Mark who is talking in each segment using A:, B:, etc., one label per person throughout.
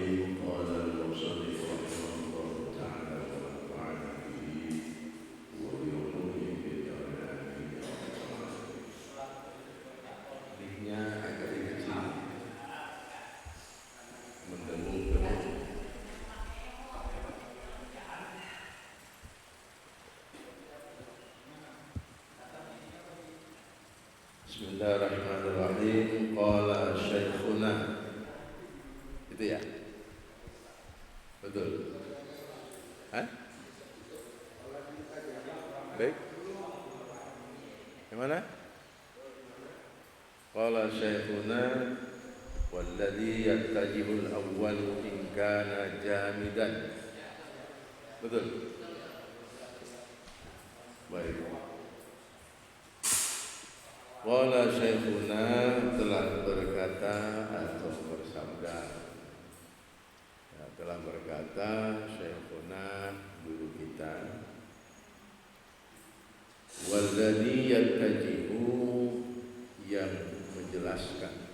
A: الرحيم قال المصنف رحمه الله تعالى ونفعنا به وبعلومه في الدارين آمين يا رب العالمين. Linknya agak kecil, mendengung-dengung. Bismillahirrahmanirrahim. Qala syekhuna. Itu ya? Betul? Hah? Baik. Yang mana? Qala syekhuna walladhi yattajibul awwal in kana jamidan. Betul? Baik. Qala syekhuna telah berkata atau bersabda, ya, telah berkata syekhuna guru kita, walladhi yattajihu, yang menjelaskan,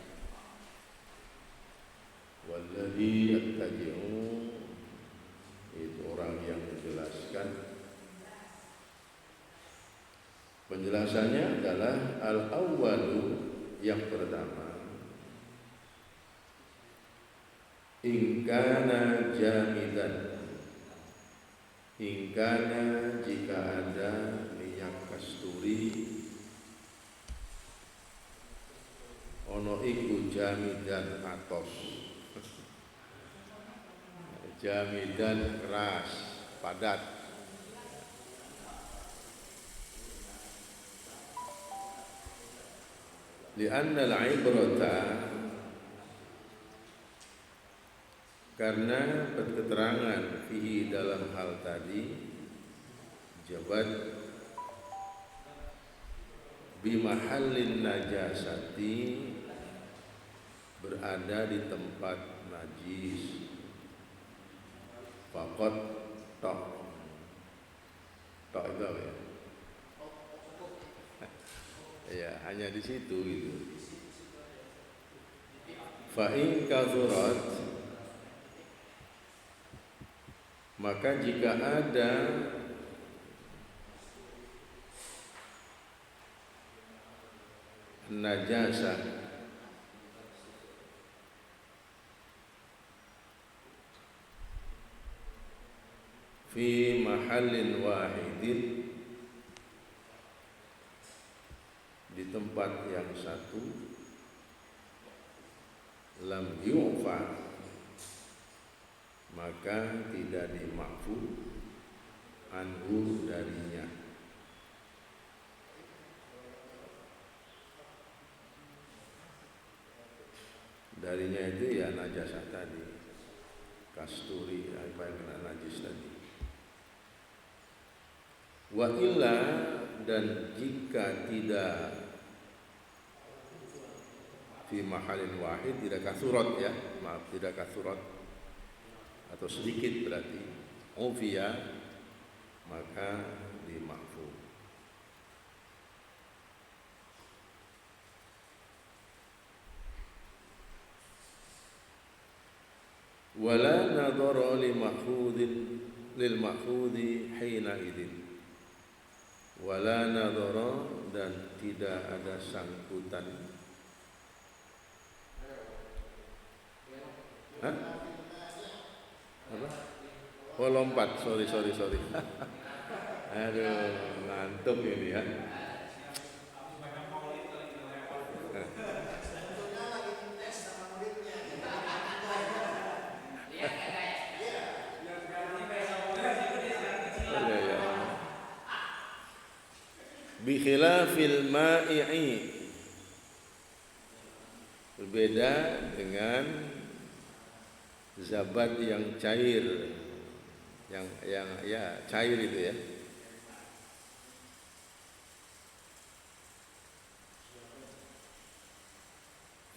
A: walladhi yattajihu itu orang yang menjelaskan. Penjelasannya adalah al-awwalu, yang pertama, in kana jamidan, in kana jika ada minyak kasturi, ono iku jamidan atos, jamidan keras, padat. Li'anna al-ibrata, karena berketerangan fihi dalam hal tadi, jabat bimahallin najasati, berada di tempat najis, faqat tok itu apa ya? Ya, hanya di situ gitu. Fa in kathurat, maka jika ada najasah fi mahallin wahidin, di tempat yang satu, lam yu'fa, maka tidak dimakfu anhu darinya. Darinya itu ya najasah tadi, kasturi, apa yang kena najis tadi. Wa illa, dan jika tidak fi mahalin wahid, tidak kasurat ya, maaf, tidak kasurat atau sedikit berarti ufiya, maka dimakfu. Wala nadhara lil mahfudhi hina idin, wala nadhara, dan tidak ada sangkutan. Hah? Apa? Oh, lompat, sorry. Aduh, ngantuk ini ya. Bi khilafil ma'i'i, berbeda dengan zabat yang cair, yang ya cair itu ya.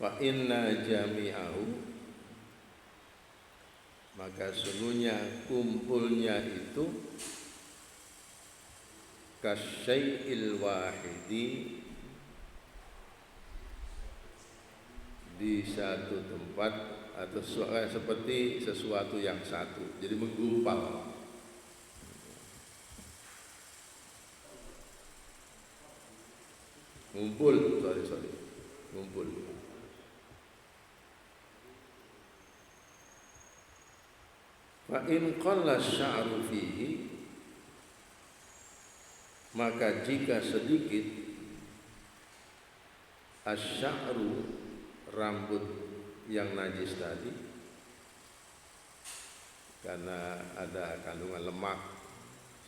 A: Fa inna jami'ahu, maka sungguhnya kumpulnya itu kasyai'il wahidi, di satu tempat
B: atau seperti sesuatu yang satu, jadi menggumpal. Ngumpul, ngumpul. Fa in qalla sya'ru fihi, maka jika sedikit asy-sya'ru, rambut yang najis tadi, karena ada kandungan lemak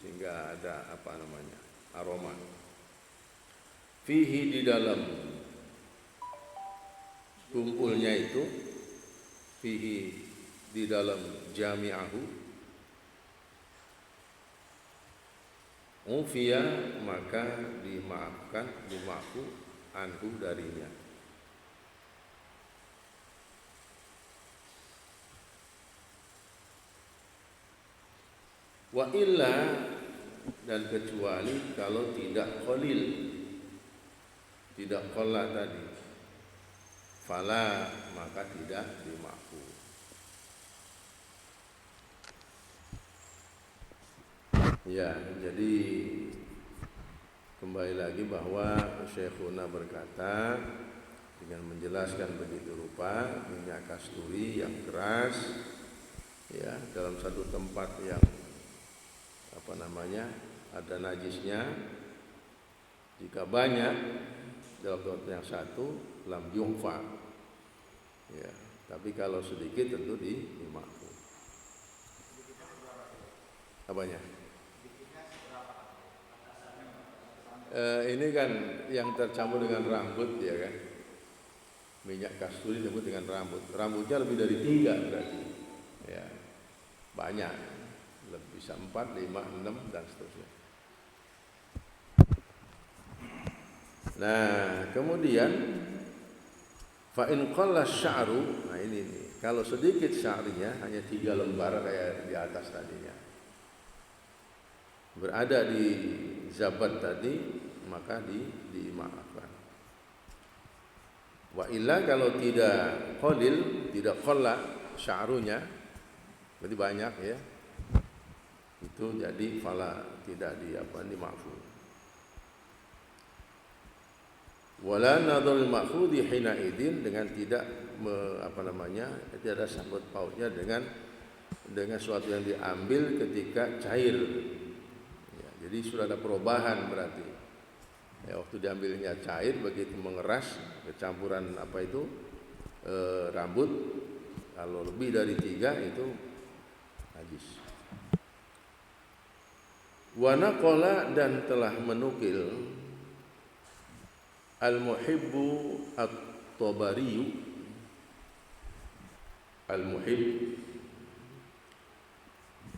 B: sehingga ada aroma. Fihi, di dalam kumpulnya itu, fihi di dalam jami'ahu, ufiya, maka dimaafkan anhu, darinya. Wa illa, dan kecuali kalau tidak qalil, tidak qalla tadi, fala, maka tidak dimaafkan. Ya, jadi kembali lagi bahwa Syekhuna berkata dengan menjelaskan begitu rupa, minyak kasturi yang keras, ya, dalam satu tempat yang ada najisnya, jika banyak dalam tempat yang satu, lam yuhfa, ya, tapi kalau sedikit tentu dimaafkan. Apanya? Ini kan yang tercampur dengan rambut, ya kan, minyak kasturi disebut dengan rambut. Rambutnya lebih dari 3 berarti, ya, banyak, bisa 4, 5, 6 dan seterusnya. Nah, kemudian fa in qalla sya'ru, nah ini nih, kalau sedikit sya'rinya, hanya 3 lembar kayak di atas tadinya, berada di zabat tadi, maka dimaafkan. Wa illa, kalau tidak qalil, tidak qalla sya'runya, berarti banyak, ya, itu jadi fala, tidak dimaafkan. Wala nadhul ma'khudhi hina idin, dengan tidak tidak ada sangkut pautnya dengan sesuatu yang diambil ketika cair, ya, jadi sudah ada perubahan berarti, ya, waktu diambilnya cair, begitu mengeras kecampuran rambut, kalau lebih dari 3 itu najis. Wa naqala, dan telah menukil Al-Muhibbu At-Tabari, Al-Muhib,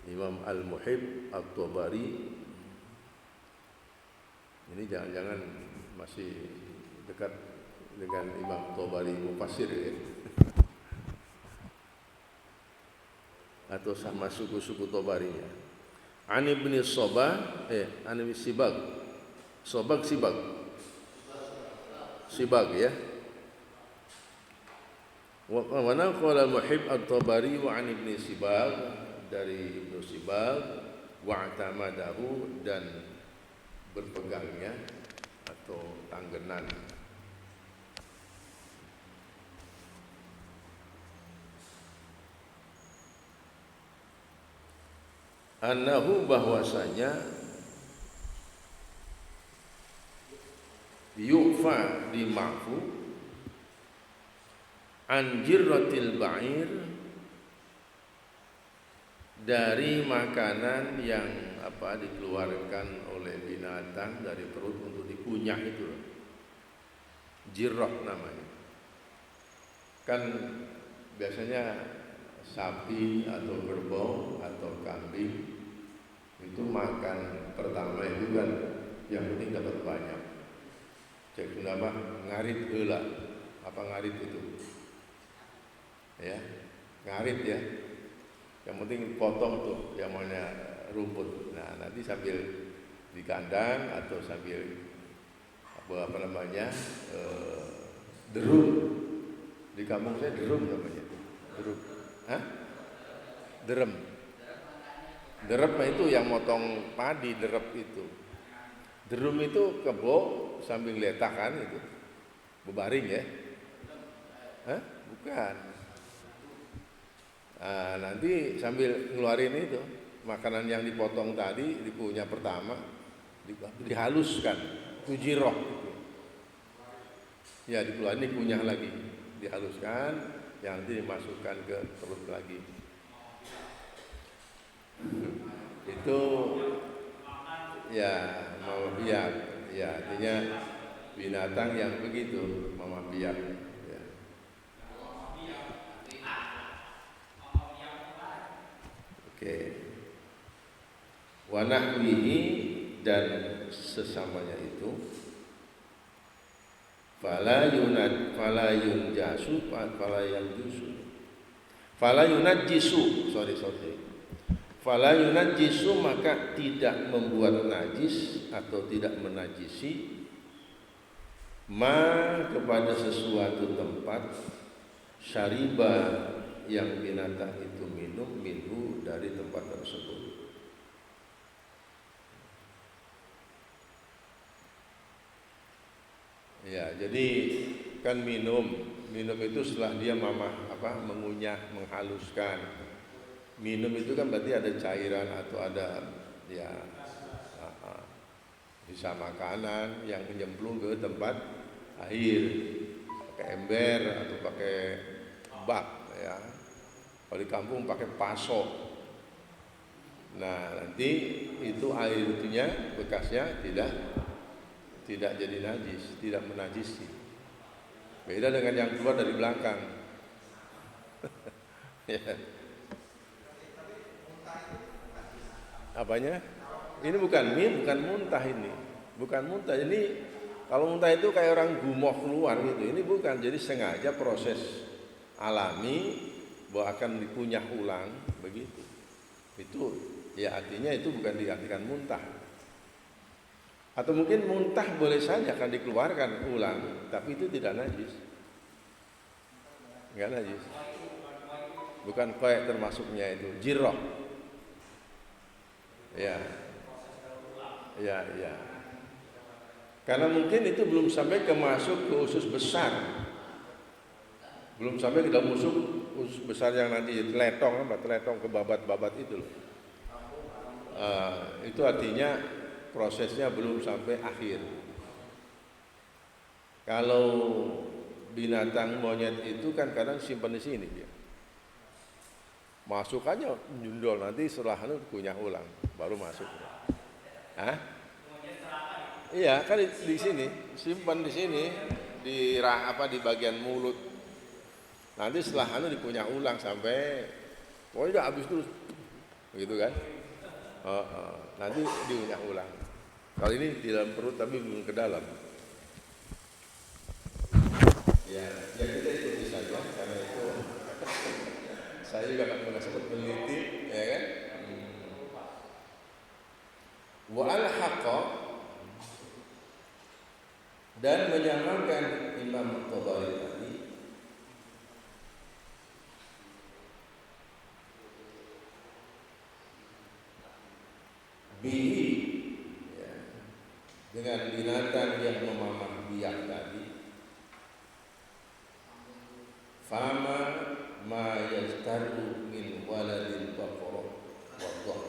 B: Imam Al-Muhib At-Tabari, ini jangan-jangan masih dekat dengan Imam Tabari Mufassir, ya, atau sama suku-suku Tabarinya. An Ibnu Sabah, An Ibnu Sibag, Sibag, ya. Wa naqala Al-Muhib At-Tabari wa an Ibnu Sibag, dari Ibnu Sibag, wa atamadahu, dan berpegangnya atau tanggenan. Annahu, bahwasanya, yu'fa, dima'fu, an jirratil ba'ir, dari makanan yang dikeluarkan oleh binatang dari perut untuk dikunyah, itu jirrah namanya. Kan biasanya sapi atau kerbau atau kambing itu makan pertama itu kan yang penting dapat banyak. Cek kenapa ngarit heula. Apa ngarit itu? Ya, ngarit, ya. Yang penting potong tuh yang mana rumput. Nah, nanti sambil di kandang atau sambil derum. Di kampung saya derum namanya. Derep. Hah? Derem. Derep itu yang motong padi, derep itu. Derum itu kebo sambil letak kan itu. Bebaring ya. Hah? Bukan. Nah, nanti sambil ngeluarin itu makanan yang dipotong tadi, dikunyah pertama, dihaluskan, itu jiroh gitu. Ya dikeluarin, dikunyah lagi, dihaluskan, yang nanti dimasukkan ke perut lagi. Itu ya mama biak, ya artinya binatang yang begitu, mama biak. Ya. Oke. Wa nahwihi dan sesamanya itu. Fala yunajjisu maka tidak membuat najis atau tidak menajisi ma kepada sesuatu tempat syariba yang binatang itu minum minhu dari tempat tersebut. Ya, jadi kan minum itu setelah dia mengunyah, menghaluskan. Minum itu kan berarti ada cairan atau ada ya bisa makanan yang menyemplung ke tempat air, pakai ember atau pakai bak ya. Kalau di kampung pakai paso. Nah, nanti itu air itunya bekasnya tidak jadi najis, tidak menajisi. Beda dengan yang keluar dari belakang. Ya. Apanya? Ini bukan muntah ini. Bukan muntah. Ini kalau muntah itu kayak orang gumoh keluar gitu. Ini bukan. Jadi sengaja proses alami bahwa akan dikunyah ulang begitu. Itu ya artinya itu bukan diartikan muntah. Atau mungkin muntah boleh saja akan dikeluarkan ulang, tapi itu tidak najis. Enggak najis. Bukan koek termasuknya itu, jiroh. Ya. Karena mungkin itu belum sampai masuk ke usus besar. Belum sampai ke dalam usus besar yang nanti teletong ke babat-babat itu loh. Itu artinya prosesnya belum sampai akhir. Kalau binatang monyet itu kan kadang simpan di sini dia. Masuk aja nyundol, nanti setelah itu kunyah ulang baru masuk. Hah? Iya, kan di sini, simpan di sini di bagian mulut. Nanti setelah itu dikunyah ulang sampai pokoknya udah habis terus. Begitu kan? Nanti dikunyah ulang. Kalau ini di dalam perut tapi belum ke dalam. Ya kita ikuti saja karena itu saya juga nggak sempat meneliti, ya kan? Wa al-haqqa dan menyamakan Imam Tabari tadi bihi ya, dengan binatang yang memamah biak tadi, fama ma yastaru min waladil baqarah wa dhahr,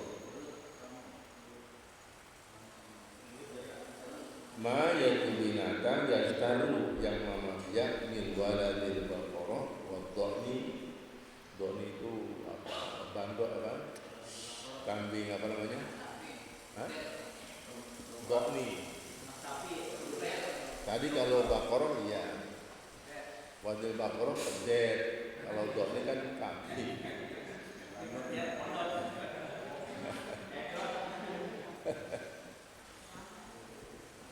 B: ma yaitu binatang yastaru yang memamah biak min waladil baqarah wa dhahni. Dhahni itu bandok kambing namanya? Dhahni. Tadi kalau baqarah iya. Wadil baqarah kedet, kalau dhahni kan kambing.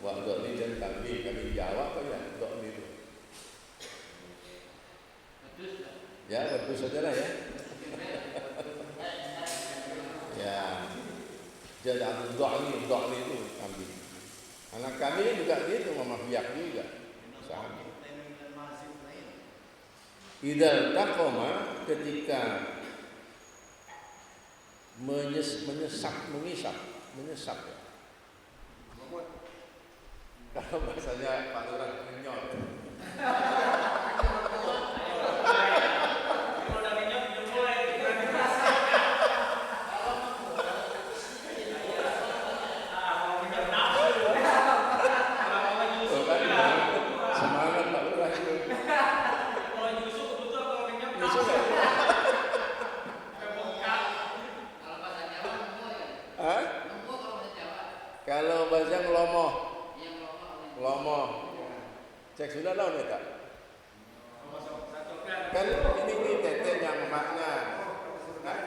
B: Wah, dhahni dan kambing Jawa apa ya dhahni itu? Ya, betul saja lah ya. Ya. Jadi dhahni itu kambing. Anak kami juga gitu, mama biak juga. Sama. Idal taqoma ketika mengisap ya. Kalau bahasanya Pak Lurah ngenyot. Semangat Pak Lurah itu. Nyusuk ya? Hah? Kalau bahasa ngelomoh. Ngelomoh. Cek sudah lawan ya Kak? Kan ini tete yang emaknya. Hah?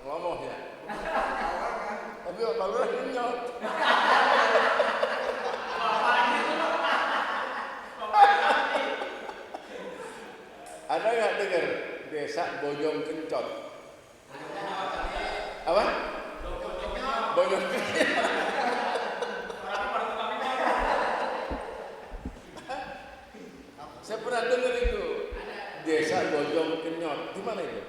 B: Ngelomoh ya? Tapi Pak Lurah nyot. Ada nggak dengar desa Bojong Kencot? Apa? Bojong Kencot. Saya pernah dengar itu desa Bojong Kencot. Di mana itu?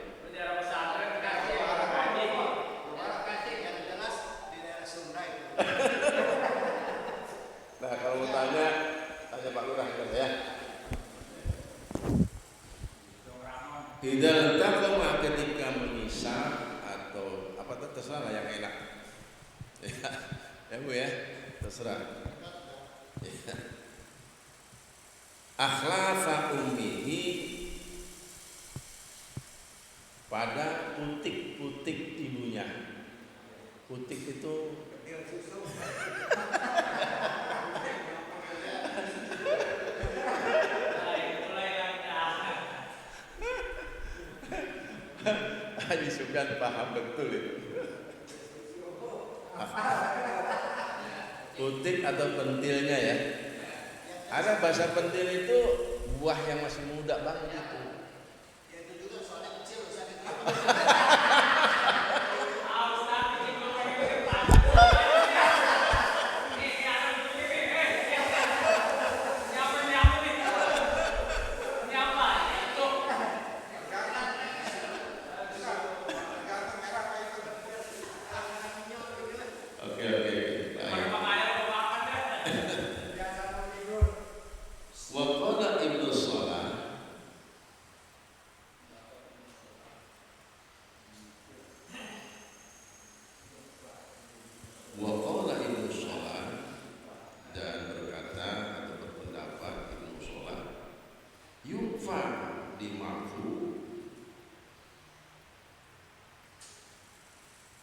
B: Nah kalau mau tanya Pak Lurah ya. Hidal taqwa ketika mengisap atau apa terserah lah yang enak. Ya Bu ya, terserah. Ya. Akhlafa ummihi pada putik-putik ibunya. Putik itu Haji Sufyan paham betul itu. Putik atau pentilnya ya. Ada bahasa pentil itu buah yang masih muda banget itu.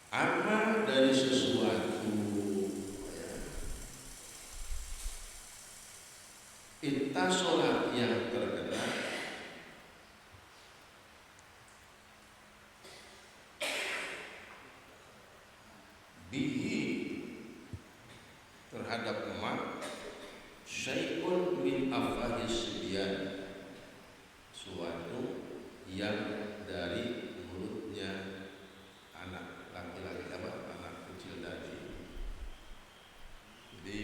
B: Amma dari sesuatu ittasolah yang terkena bihi terhadap emak syai'un min afahis sibyan suatu yang dari mulutnya anak laki-laki anak kecil tadi. Jadi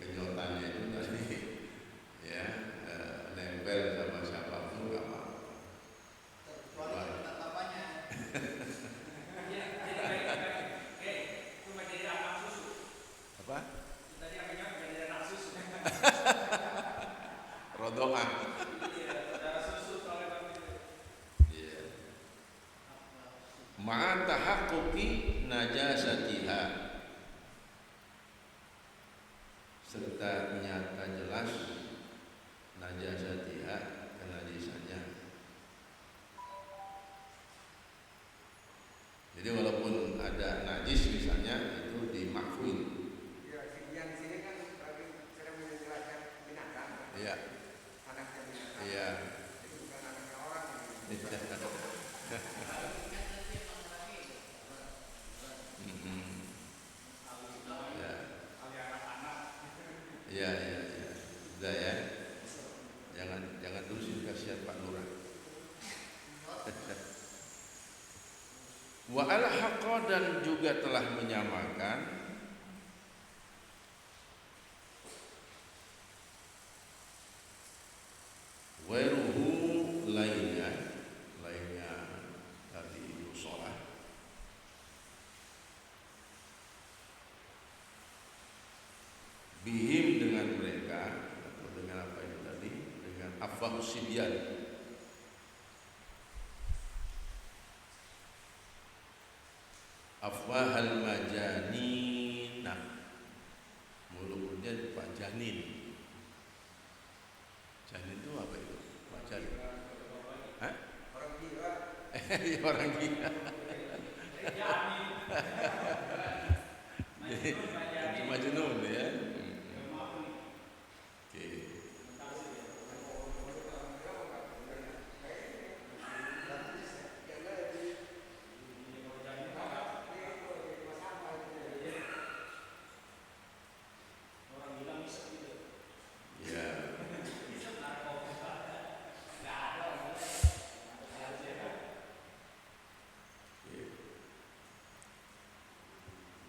B: kenyotannya itu tadi ya nempel sama siapapun nggak mau. Apa? Rodoah. Ma'a tahaqquqi najasatiha serta nyata jelas najasatiha kenajisannya. Jadi walaupun ada najis misalnya itu dimakfuin.
C: Ya, yang sini kan sedang menjelaskan binatang.
B: Iya.
C: Anaknya binatang.
B: Iya.
C: Itu bukan anaknya orang.
B: Iya. Sudah ya. Jangan terusin kasihan Pak Lurah. Wa al-haqqa dan juga telah menyamakan wairuhu lainnya sibyan. Afwahal majanina, mulutnya Pak Janin. Janin itu apa itu? Pak Janin. Hah?
C: Orang gila.
B: Orang gila. Majnun ya. Oke. Ya.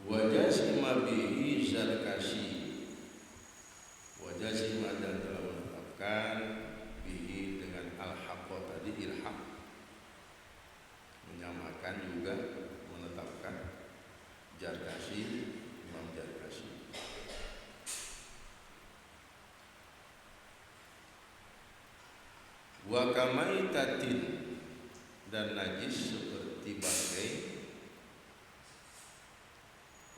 B: Wajah sima bihi zarkasi. Wajah sima dan telah menetapkan bihi dengan al-haqqa tadi ilhaq. Menyamakan juga menetapkan Zarkasi, Imam Zarkasi. Wa kamaitatin, dan najis seperti bangkai,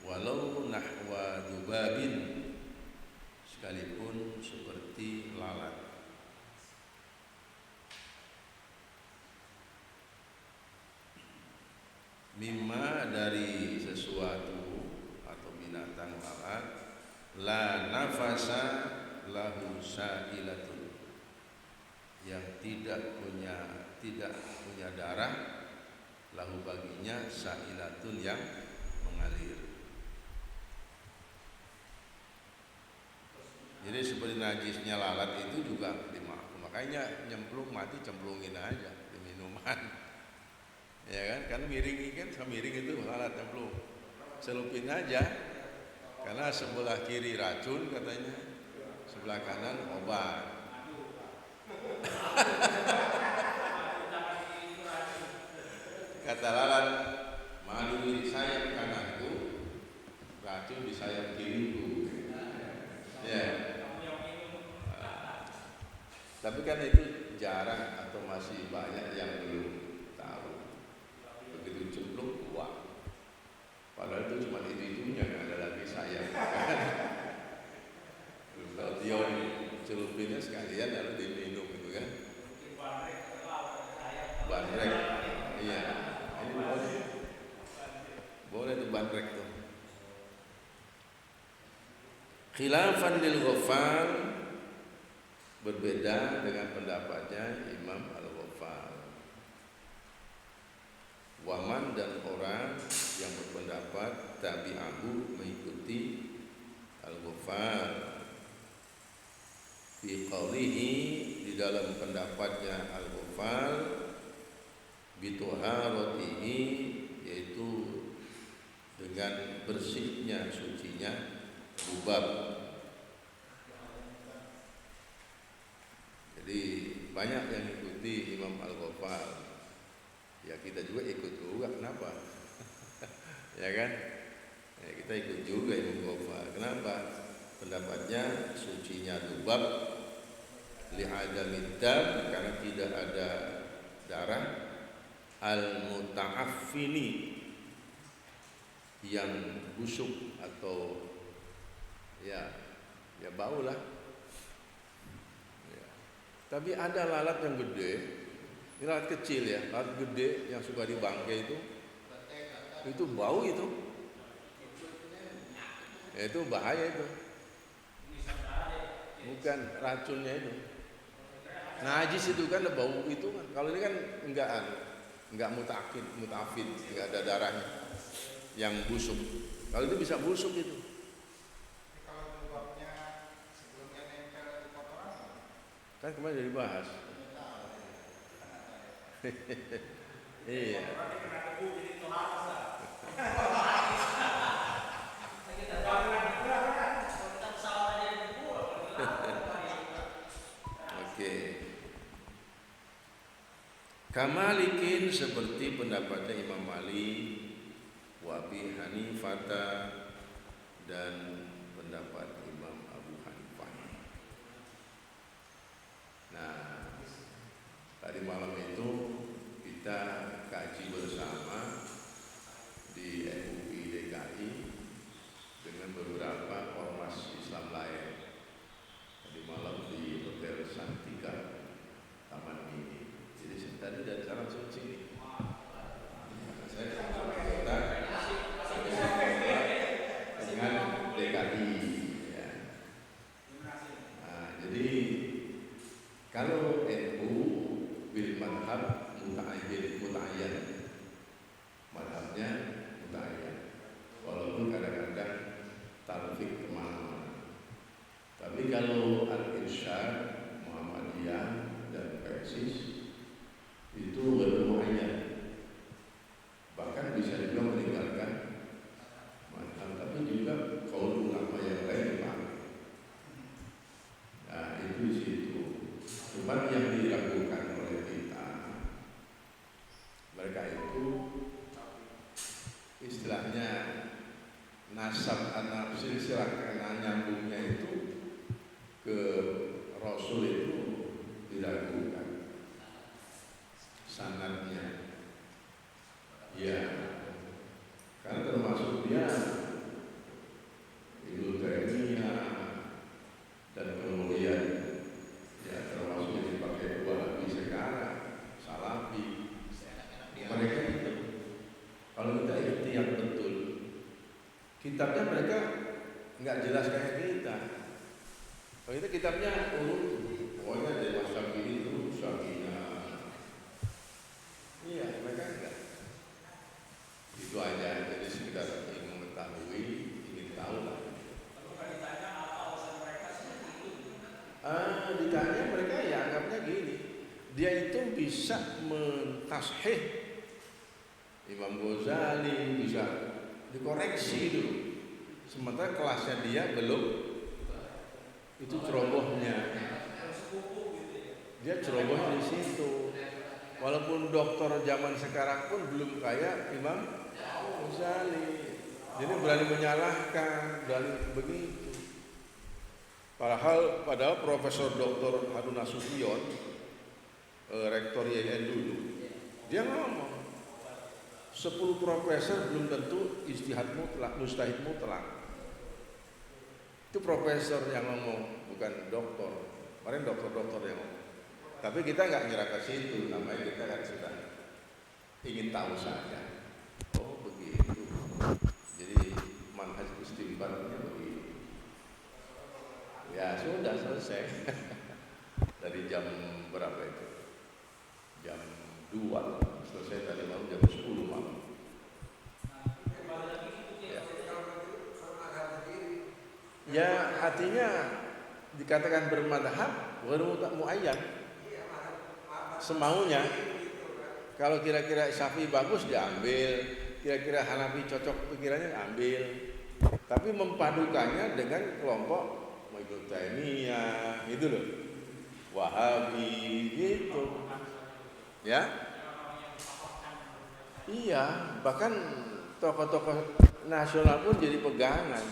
B: walau nahwa dubabin, sekalipun seperti lalat. Mimma, dari sesuatu atau binatang lalat, la nafasa lahu sa'ilatun, yang tidak punya darah, lahu baginya sa'ilatun, yang mengalir. Jadi seperti najisnya lalat itu juga dimaafkan. Makanya nyemplung mati cemplungin aja di minuman. Ya kan? Kan miring kan, miring itu lalat nyemplung. Selupin aja. Karena sebelah kiri racun katanya, sebelah kanan obat. Kata lalat, madu di sayap kananku, racun di sayap kiriku. Ya. Tapi kan itu jarang atau masih banyak yang belum tahu. Begitu cemplung, wah. Padahal itu cuma itu-itunya, nggak ada lagi sayap. Kalau dia celupinnya sekalian lalu diminum gitu kan. Bandrek. Iya. Ini boleh. Boleh tuh bandrek tuh. Khilafan lil Ghaffal, berbeda dengan pendapatnya Imam Al-Ghaffal. Waman, dan orang yang berpendapat tabi'ahu, mengikuti Al-Ghaffal. Fi qawlihi, di dalam pendapatnya Al-Ghaffal, bituharatihi, yaitu dengan bersihnya, sucinya dubab. Jadi banyak yang ikuti Imam Al-Ghaffal. Ya kita juga ikut juga, kenapa? Ya kan? Ya, kita ikut juga Imam Al-Ghaffal. Kenapa? Pendapatnya sucinya dubab, li'adamid dam, karena tidak ada darah, al-muta'affini, yang busuk atau ya bau lah. Ya. Tapi ada lalat yang gede, ini lalat kecil ya, lalat gede yang suka di bangkai itu bau itu. Ya, itu bahaya itu. Bukan racunnya itu. Najis itu kan bau itu kan. Kalau ini kan enggak mutafid, enggak ada darahnya. Yang busuk. Kalau itu bisa busuk itu.
C: Kalau dubabnya sebelumnya nempel di kotoran,
B: Kan kemarin udah dibahas. Iya. Oke. Kamalikin, seperti pendapatnya Imam Malik, wa Abi Hanifah, dan pendapat Imam Abu Hanifah. Nah, tadi malam itu kita kaji bersama di MUI DKI dengan beberapa ormas Islam lain. Tadi malam di Hotel Santika Taman Mini. Jadi tadi dari sana langsung sini. Saya langsung kita dengan DKI. Ya. Nah, jadi kalau NU bil madhab muta'ayyan, madhabnya muta'ayyan, walaupun kadang-kadang talfik kemana-mana. Tapi kalau Al-Irsyad, Muhammadiyah dan Persis itu bermuayyan, bahkan bisa juga meninggalkan madhab, tapi juga kaul ulama yang lain dipakai. Nah itu di situ. Cuma yang diragukan oleh kita, mereka itu istilahnya nasab anak silsilah karena nyambungnya itu ke Rasul itu diragukan sanadnya, ya, karena termasuk dia Ibnu Taimiyah dan kemudian ya termasuk yang dipakai Wahabi sekarang, Salafi, mereka itu. Kalau kita ikhtiar betul, kitabnya mereka nggak jelas kayak kita. Kalau kita kitabnya pokoknya dari masa ini terus Syafi'iyah. Iya, mereka enggak. Itu aja, jadi sekedar ingin mengetahui, ingin tahu lah. Ditanya mereka ya anggapnya gini, dia itu bisa mentashih Imam Ghazali, bisa dikoreksi dulu. Sementara kelasnya dia belum, itu cerobohnya. Dia ceroboh di situ. Walaupun dokter zaman sekarang pun belum kayak Imam Ghazali. Jadi berani menyalahkan, berani begitu. Padahal Profesor Dr. Harun Nasution, rektor YN dulu, dia ngomong 10 profesor belum tentu ijtihad mutlak, mustahid mutlak. Itu profesor yang ngomong, bukan dokter. Kemarin dokter yang ngomong. Tapi kita nggak nyerah ke situ, namanya kita kan sudah ingin tahu saja. Oh begitu. Jadi manhaj istinbatnya begitu. Ya sudah selesai. Dari jam berapa itu? Jam 2. Selesai tadi malam jam 10 malam. Ya artinya dikatakan bermadhab baru muayyan, semaunya. Kalau kira-kira Syafi'i bagus diambil, kira-kira Hanafi cocok pikirannya ambil. Tapi mempadukannya dengan kelompok Ibnu Taimiyah itu loh, Wahabi gitu, ya. Iya, bahkan tokoh-tokoh nasional pun jadi pegangan.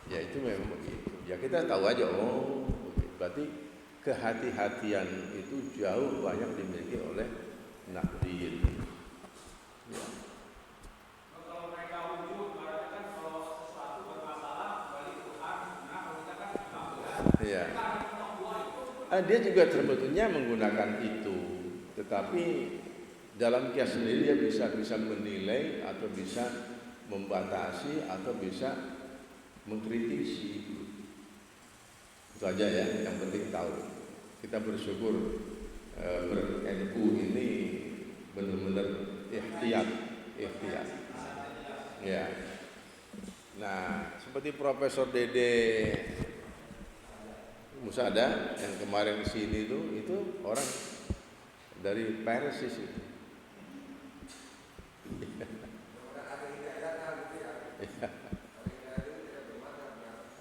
B: Ya itu memang begitu. Ya kita tahu aja, oh berarti kehati-hatian itu jauh banyak dimiliki oleh Nahdliyin. Ya.
D: Kalau mereka wujud, berarti kan kalau sesuatu bermasalah balik Quran, nah kalau kita kan
B: ya. Dia juga sebetulnya menggunakan itu, tetapi dalam kias sendiri dia bisa menilai atau bisa membatasi atau bisa mengkritisi. Itu aja ya, yang penting tahu. Kita bersyukur ber-NU ini benar-benar ikhtiar. Ya. Nah, seperti Profesor Dede Musada yang kemarin sini itu orang dari Persis itu.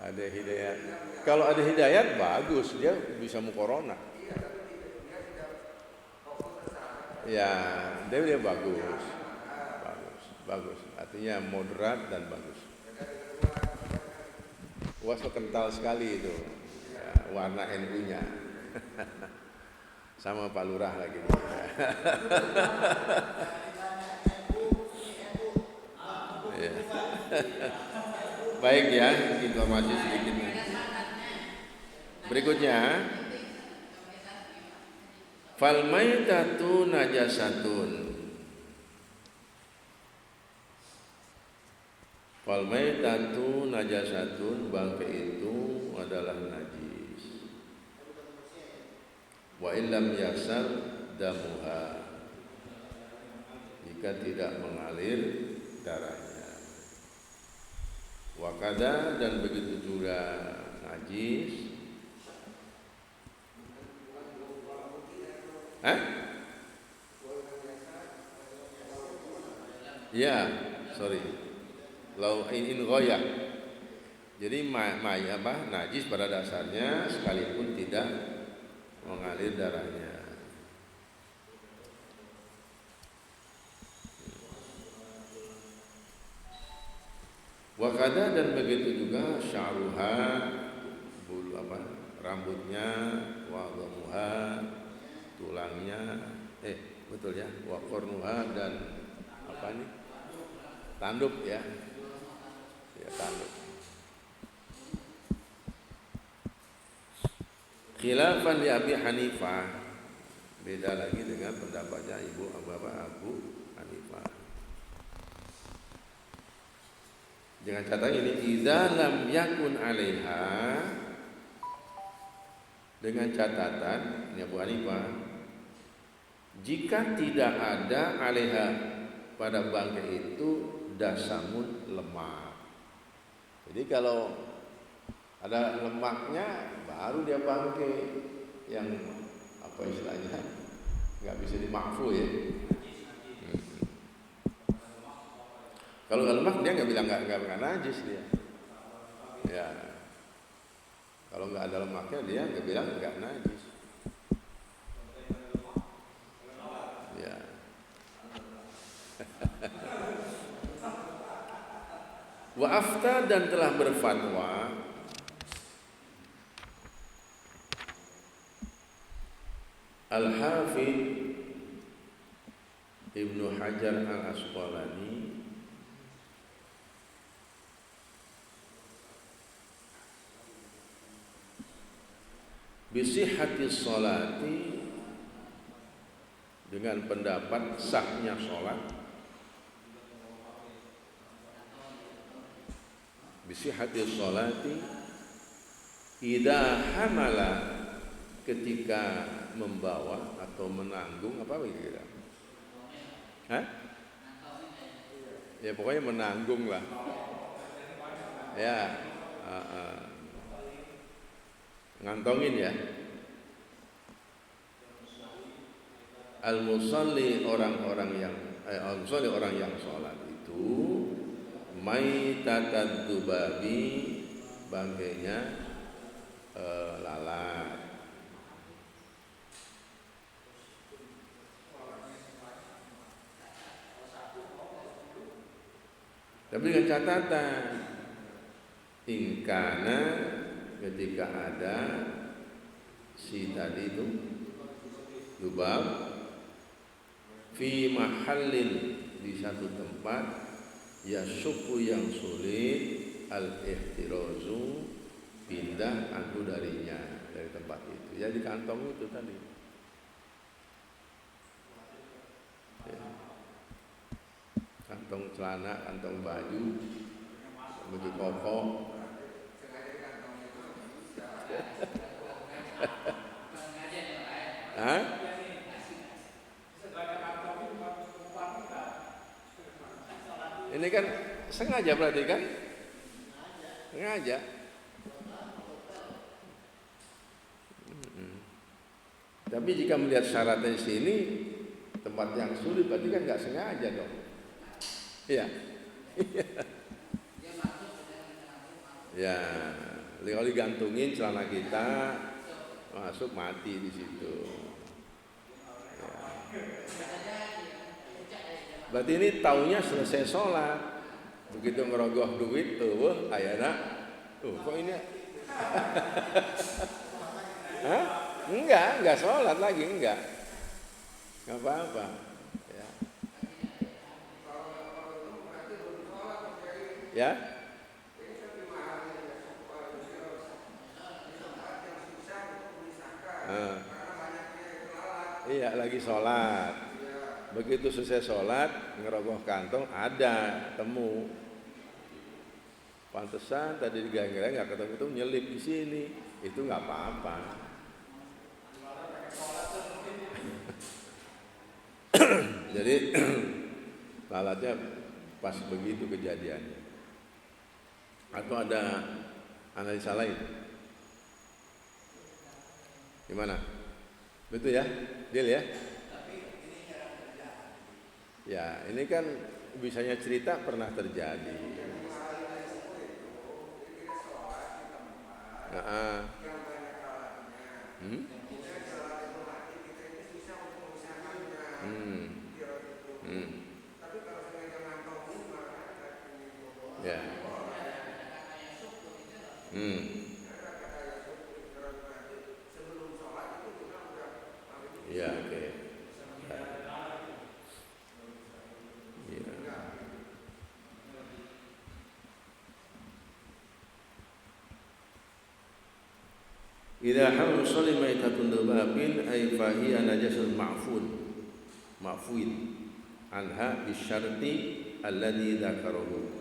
B: Ada hidayat. Kalau ada hidayat bagus, dia bisa mukorona. Ya, dia bagus. Artinya moderat dan bagus. Was kental sekali itu ya, warna NU-nya. Sama Pak Lurah lagi. Ya. Baik ya, informasi sedikit. Berikutnya, fal maitatu najasatun. Fal maitatu najasatun, bangkai itu adalah najis. Wa illam yasal damuha, jika tidak mengalir darahnya. Wakada, dan begitu juga najis. Ya, sorry. Lau in goyak. Jadi najis pada dasarnya sekalipun tidak mengalir darahnya. Wakada, dan begitu juga sya'ruha, bulu rambutnya, wa dhamuha, tulangnya, betul ya, wa qarnuha, dan tanduk ya. Ya, tanduk. Khilafan li Abi Hanifah, beda lagi dengan pendapatnya Abu Hanifah. Dengan catatan ini, idza lam yakun 'alaiha, dengan catatan ini Abu Hanifah, jika tidak ada 'alaiha pada bangkai itu dasamun, lemak. Jadi kalau ada lemaknya baru dia bangkai yang istilahnya nggak bisa dimakfu ya. Kalau nggak lemak dia nggak bilang nggak najis dia. Ya. Kalau nggak ada lemaknya dia nggak bilang nggak najis. Ya. Wa afta, dan telah berfatwa Al-Hafidh Ibnu Hajar Al-Asqalani bisihhati sholati, dengan pendapat sahnya sholat. Bisihhati sholati idza hamala, ketika membawa atau menanggung begitu. Ya pokoknya menanggung lah. Ya. Ngantongin ya. Al-musalli, orang yang sholat itu maitatan dubabi, bangkainya lalat. Tapi dengan catatan, ingkana, ketika ada si tadi itu lubab, fi mahallin, di satu tempat, yasuku, yang sulit, al-ihtirazu, pindah anhu darinya, dari tempat itu. Ya di kantong itu tadi. Ya. Kantong celana, kantong baju koko. Ini kan sengaja berarti kan? Sengaja. Tapi jika melihat syaratnya di sini, tempat yang sulit, berarti kan nggak sengaja dong. Iya. Ya, kalau digantungin celana kita masuk mati di situ. Ya. Berarti ini taunya selesai sholat, begitu ngerogoh duit, ayana, kok ini? Hah? Enggak sholat lagi, enggak apa-apa. Ya. Ya. Iya, lagi sholat. Begitu selesai sholat, ngerogoh kantong, ada temu. Pantesan tadi digang-gang nggak ketemu, nyelip di sini, itu nggak apa-apa. Jadi lalatnya pas begitu kejadiannya. Atau ada analisa lain? Gimana? Betul ya, deal ya? Ya, ini kan bisanya cerita pernah terjadi. Ya. Ya, oke. Idza halu salimatun dubabin ay fahiya najasul ma'fuin anha bisyarti alladhi dzakarahu.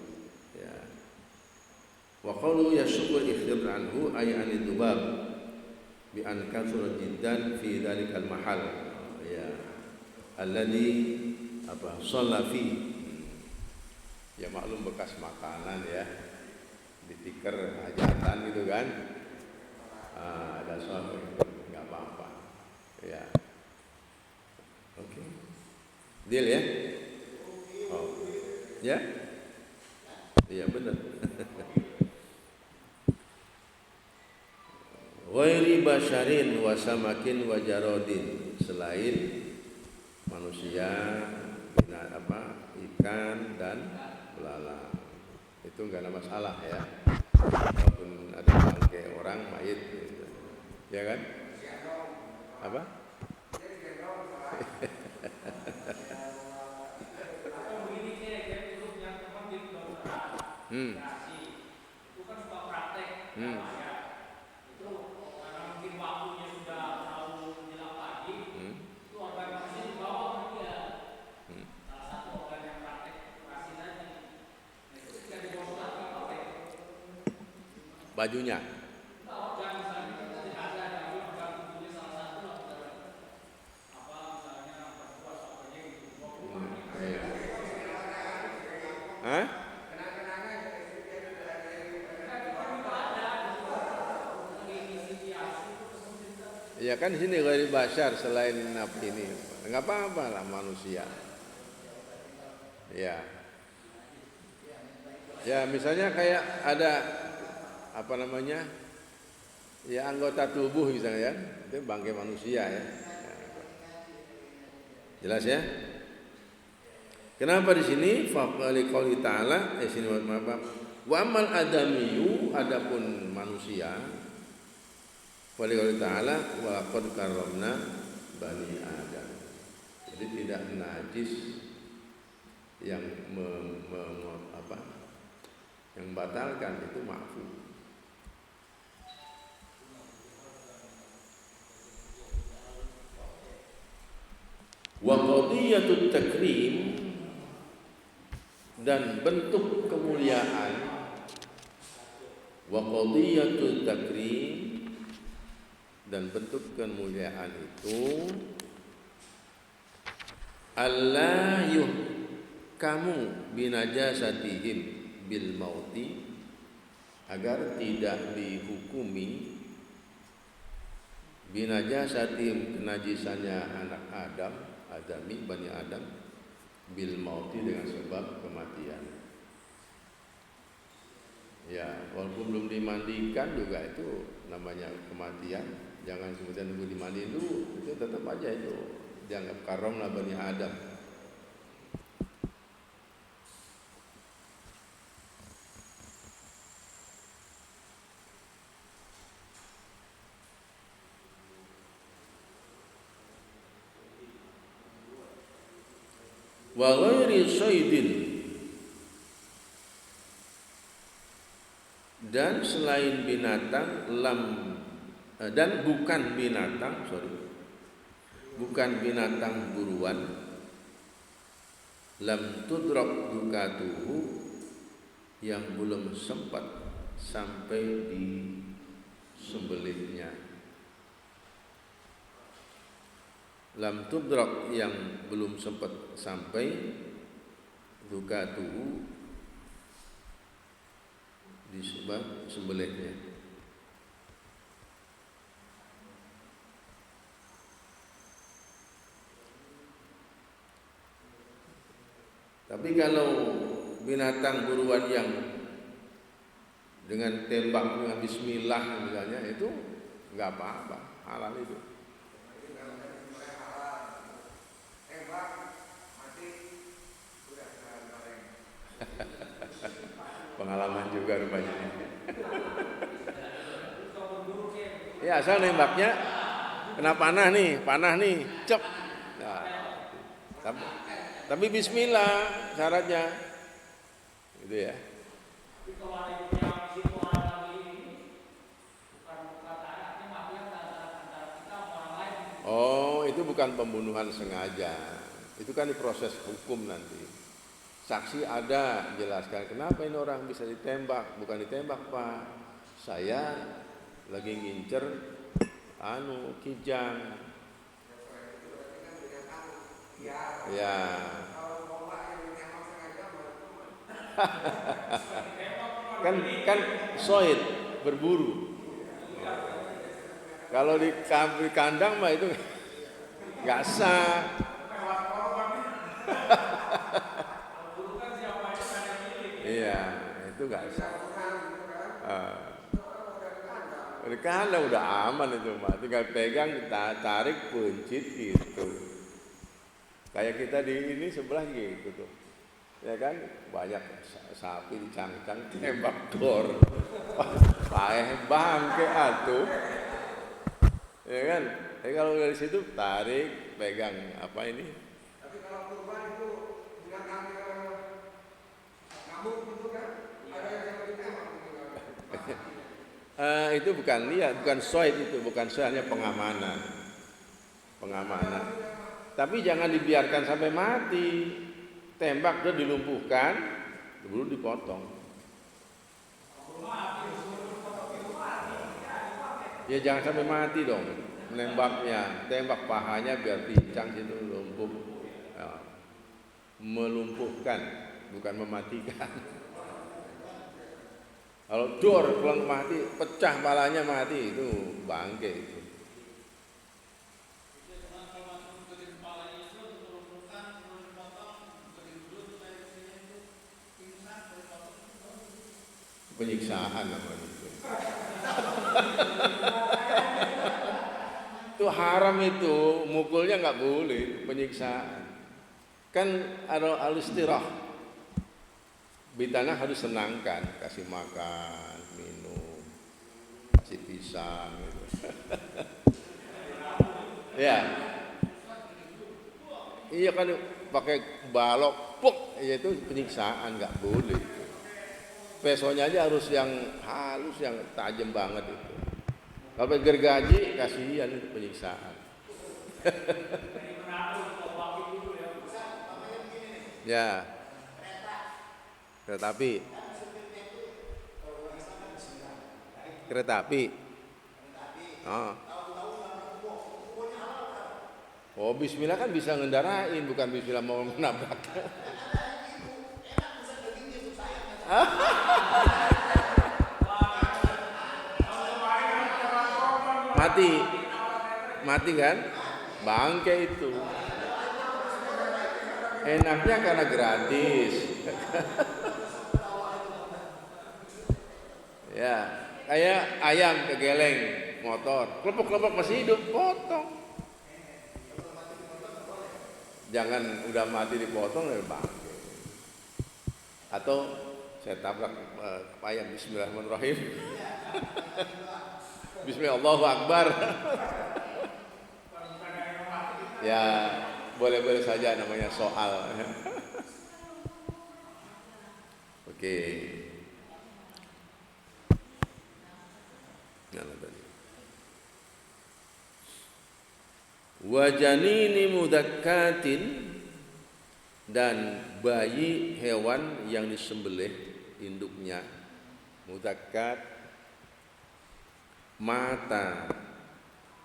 B: Ya. Wa qawlu yashqul ikhtir anhu ay anid dubab bi an kasura jiddan fi dzalikal mahal. Ya. Alladhi apa shalla fi. Ya maklum bekas makanan ya. Ditiker hajatan gitu kan. Ada soal nggak apa-apa, ya, oke, deal ya, oh, ya, iya benar. Ghairi basyarin wa samakin wa jarodin, selain manusia, ikan dan belalang, itu nggak ada masalah ya. Walaupun ada bangkai orang mayit gitu. Ya kan? Apa?
D: Itu kan suka praktek ya. Itu karena mungkin waktunya sudah terlalu menjelang pagi. Itu organ manusia dibawa sama dia. Salah satu organ yang praktek operasi tadi. Itu ketika dibawa sholat dipakai.
B: Bajunya. Hah? Ya kan di sini ghairi basyar selain nabi ini. Enggak apa-apa lah manusia. Ya. Ya misalnya kayak ada apa namanya? Ya anggota tubuh misalnya ya. Itu bangkai manusia ya. Jelas ya? Kenapa di sini faqali qouli ta'ala sini maaf. Wa amal adamiyu adapun manusia faqali qouli ta'ala wa laqad karramna bani Adam. Jadi tidak najis yang yang batalkan itu ma'fu. Wa qadiyatut takrim dan bentuk kemuliaan wa qadiyatul takrim dan bentuk kemuliaan itu Allah kamu binajasatihim bil mauti agar tidak dihukumi binajasatihim kenajisannya anak Adam Bani Adam bil mauti dengan sebab kematian. Ya, walaupun belum dimandikan juga itu namanya kematian. Jangan kemudian nunggu dimandiin dulu, itu tetap aja itu dianggap karomlah Bani Adam. wa ghairi saydin, dan selain binatang dan bukan binatang buruan, lam tudrak dukatuhu, yang belum sempat sampai di sembelihnya. Lam tudrak, yang belum sempat sampai, dukatuhu, di sembelihnya. Tapi kalau binatang buruan yang dengan tembak dengan bismillah misalnya, itu nggak apa-apa, halal itu. Pengalaman juga rupanya. Ya, asal nembaknya kena panah nih, cep. Nah, tapi bismillah syaratnya, gitu ya. Oh, itu bukan pembunuhan sengaja. Itu kan diproses hukum nanti. Saksi ada, jelaskan kenapa ini orang bisa ditembak. Bukan ditembak, Pak, saya lagi ngincer kijang. Ya. kan soid, berburu. Kalau di kandang mah itu nggak sah. Iya, itu nggak sah. Di kandang udah aman itu mah, tinggal pegang, tarik, pencit gitu. Kayak kita di ini sebelah gitu tuh, ya kan, banyak sapi dicangkang, tembak dor, paeh bangke atuh, ya kan. Tapi kalau dari situ tarik, pegang apa ini?
C: Tapi kalau kurban itu binatang ngamuk gitu kan, ada yang ditembak gitu kan.
B: Itu bukan bukan soid, itu bukan soid, hanya pengamanan. Tapi jangan dibiarkan sampai mati. Tembak dia dilumpuhkan, dulu dipotong. Ya jangan sampai mati dong. Menembaknya, tembak pahanya biar pincang situ, lumpuh. Ya. Melumpuhkan, bukan mematikan. Kalau dor pulang mati, pecah palanya mati, itu bangke itu. Penyiksaan namanya itu. Itu haram itu, mukulnya nggak boleh, penyiksaan. Kan ada al-istirah. Bitana harus senangkan, kasih makan, minum, kasih pisang gitu. Ya. Iya kan, pakai balok, puk, itu penyiksaan, nggak boleh. Pesonya aja harus yang halus, yang tajam banget itu. Kalau gergaji, kasihan itu penyiksaan. Ya. Kereta api. Oh, bismillah kan bisa ngendarain, bukan bismillah mau menabrak. Mati kan, bangke itu. Enaknya karena gratis. Ya, kayak ayam kegeleng motor, kelepok masih hidup, potong. Jangan udah mati dipotong ya bangke. Atau saya tabrak ayam, bismillahirrahmanirrahim. Bismillah, Allahu Akbar. Ya, boleh-boleh saja namanya soal. Oke. Nah, tadi. Wa janini mudakkatin, dan bayi hewan yang disembelih induknya, mudakkat, mata,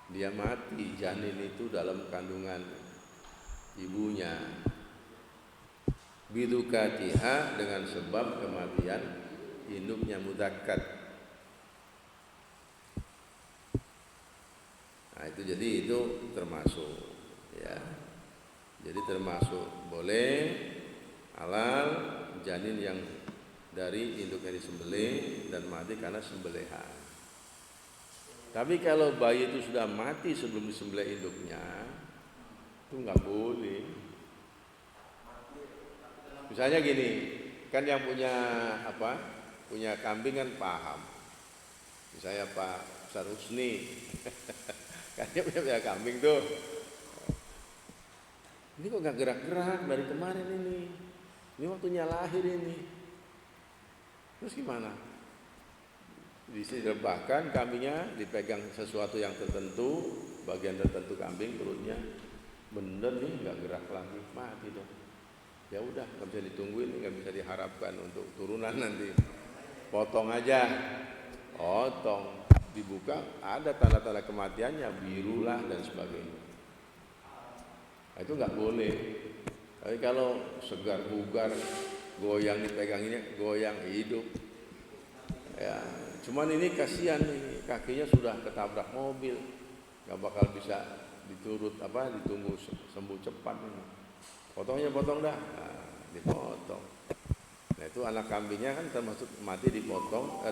B: dia mati, janin itu dalam kandungan ibunya, bidukatiha, dengan sebab kematian induknya mudakkat. Nah itu jadi itu termasuk, ya. Jadi termasuk boleh halal janin yang dari induknya disembelih dan mati karena sembelihan. Tapi kalau bayi itu sudah mati sebelum disembelih induknya, itu nggak boleh. Misalnya gini, kan yang punya kambing kan paham. Misalnya Pak Ustaz Husni, kan dia punya kambing tuh. Ini kok nggak gerak-gerak dari kemarin ini? Ini waktunya lahir ini. Terus gimana? Direbahkan kambingnya, dipegang sesuatu yang tertentu, bagian tertentu kambing perutnya, bener nih nggak gerak lagi, mati dong. Ya udah, nggak bisa ditungguin, nggak bisa diharapkan untuk turunan nanti. Potong aja, potong, dibuka, ada tanda-tanda kematiannya, biru lah dan sebagainya. Nah, itu nggak boleh. Tapi kalau segar bugar, goyang dipeganginnya, goyang hidup. Ya, cuman ini kasihan nih, kakinya sudah ketabrak mobil, nggak bakal bisa ditunggu sembuh cepat ini. Potongnya potong dah, nah, dipotong. Nah itu anak kambingnya kan termasuk mati dipotong,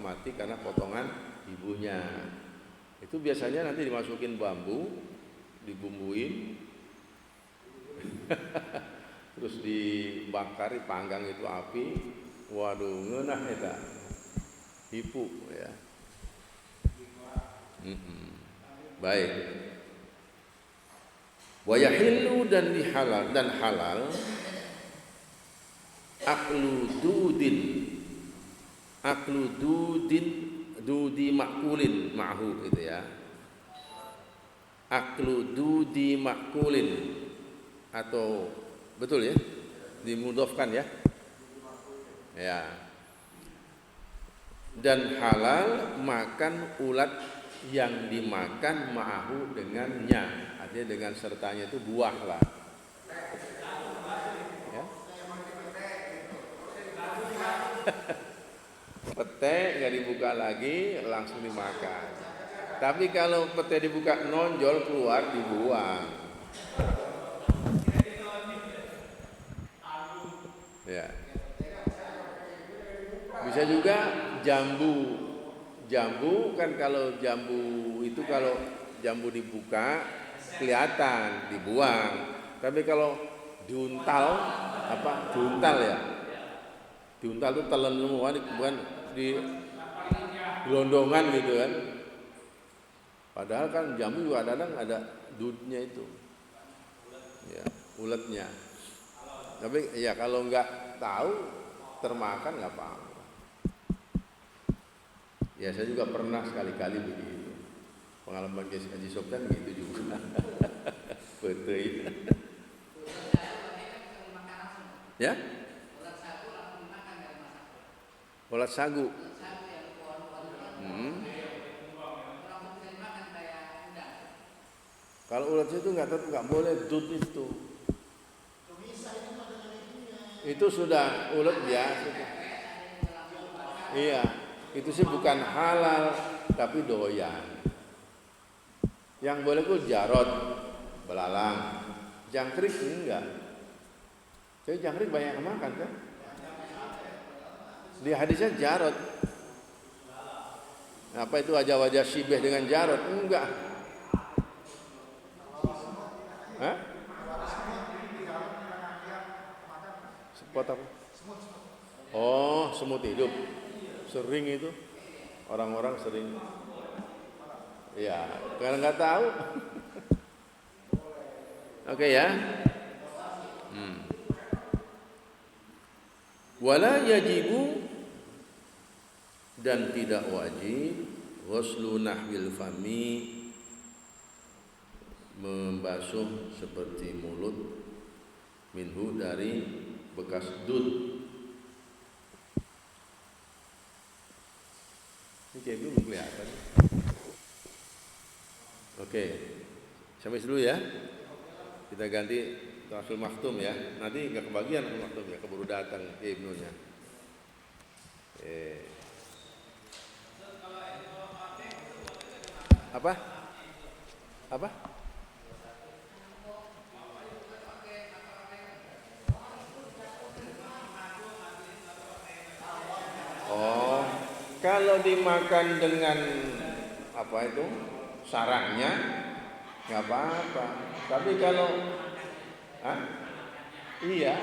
B: mati karena potongan ibunya. Itu biasanya nanti dimasukin bambu, dibumbuin. Terus dibakar, dipanggang itu api, waduh ngeunah eta, hipu ya. Baik. Wa yahillu, dan dihalal, dan halal aklu dudin dudi makulin ma'hu gitu ya. Aklu dudi makulin, atau betul ya, dimudofkan ya. Ya. Dan halal makan ulat yang dimakan ma'ahu dengannya, artinya dengan sertanya itu buah lah. Ya. Pete nggak dibuka lagi, langsung dimakan. Tapi kalau pete dibuka nonjol keluar, dibuang. Ya. Bisa juga jambu. Jambu kan kalau jambu itu kalau jambu dibuka kelihatan, dibuang. Tapi kalau diuntal ya. Diuntal itu telan semua, bukan di gelondongan gitu kan. Padahal kan jambu juga ada dudnya itu. Ya, uletnya. Tapi ya kalau nggak tahu termakan nggak apa-apa. Ya saya juga pernah sekali-kali begitu. Pengalaman Haji Sofyan begitu juga. Betul. Ya? Ulat sagu. Kalau ulat itu nggak boleh dud itu. Itu sudah ulat biasa. Iya, itu sih bukan halal tapi doyan. Yang boleh itu jarot, belalang, jangkrik enggak. Jadi jangkrik banyak yang makan kan? Di hadisnya jarot. Apa itu wajah-wajah syibeh dengan jarot? Enggak. Hah? Spot apa? Oh, semut hidup. Sering itu. Orang-orang sering. Ya, karena nggak tahu. Oke ya. Wala yajibu, dan tidak wajib ghuslu nahwil fami, membasuh seperti mulut, minhu dari bekas dud. Ini kayak belum kelihatan. Oke, sampai dulu ya. Kita ganti Tafsir Maktum ya. Nanti nggak kebagian Maktum ya, keburu datang Ibnunya. Apa? Apa? Oh, kalau dimakan dengan apa itu sarangnya nggak apa-apa. Tapi kalau iya,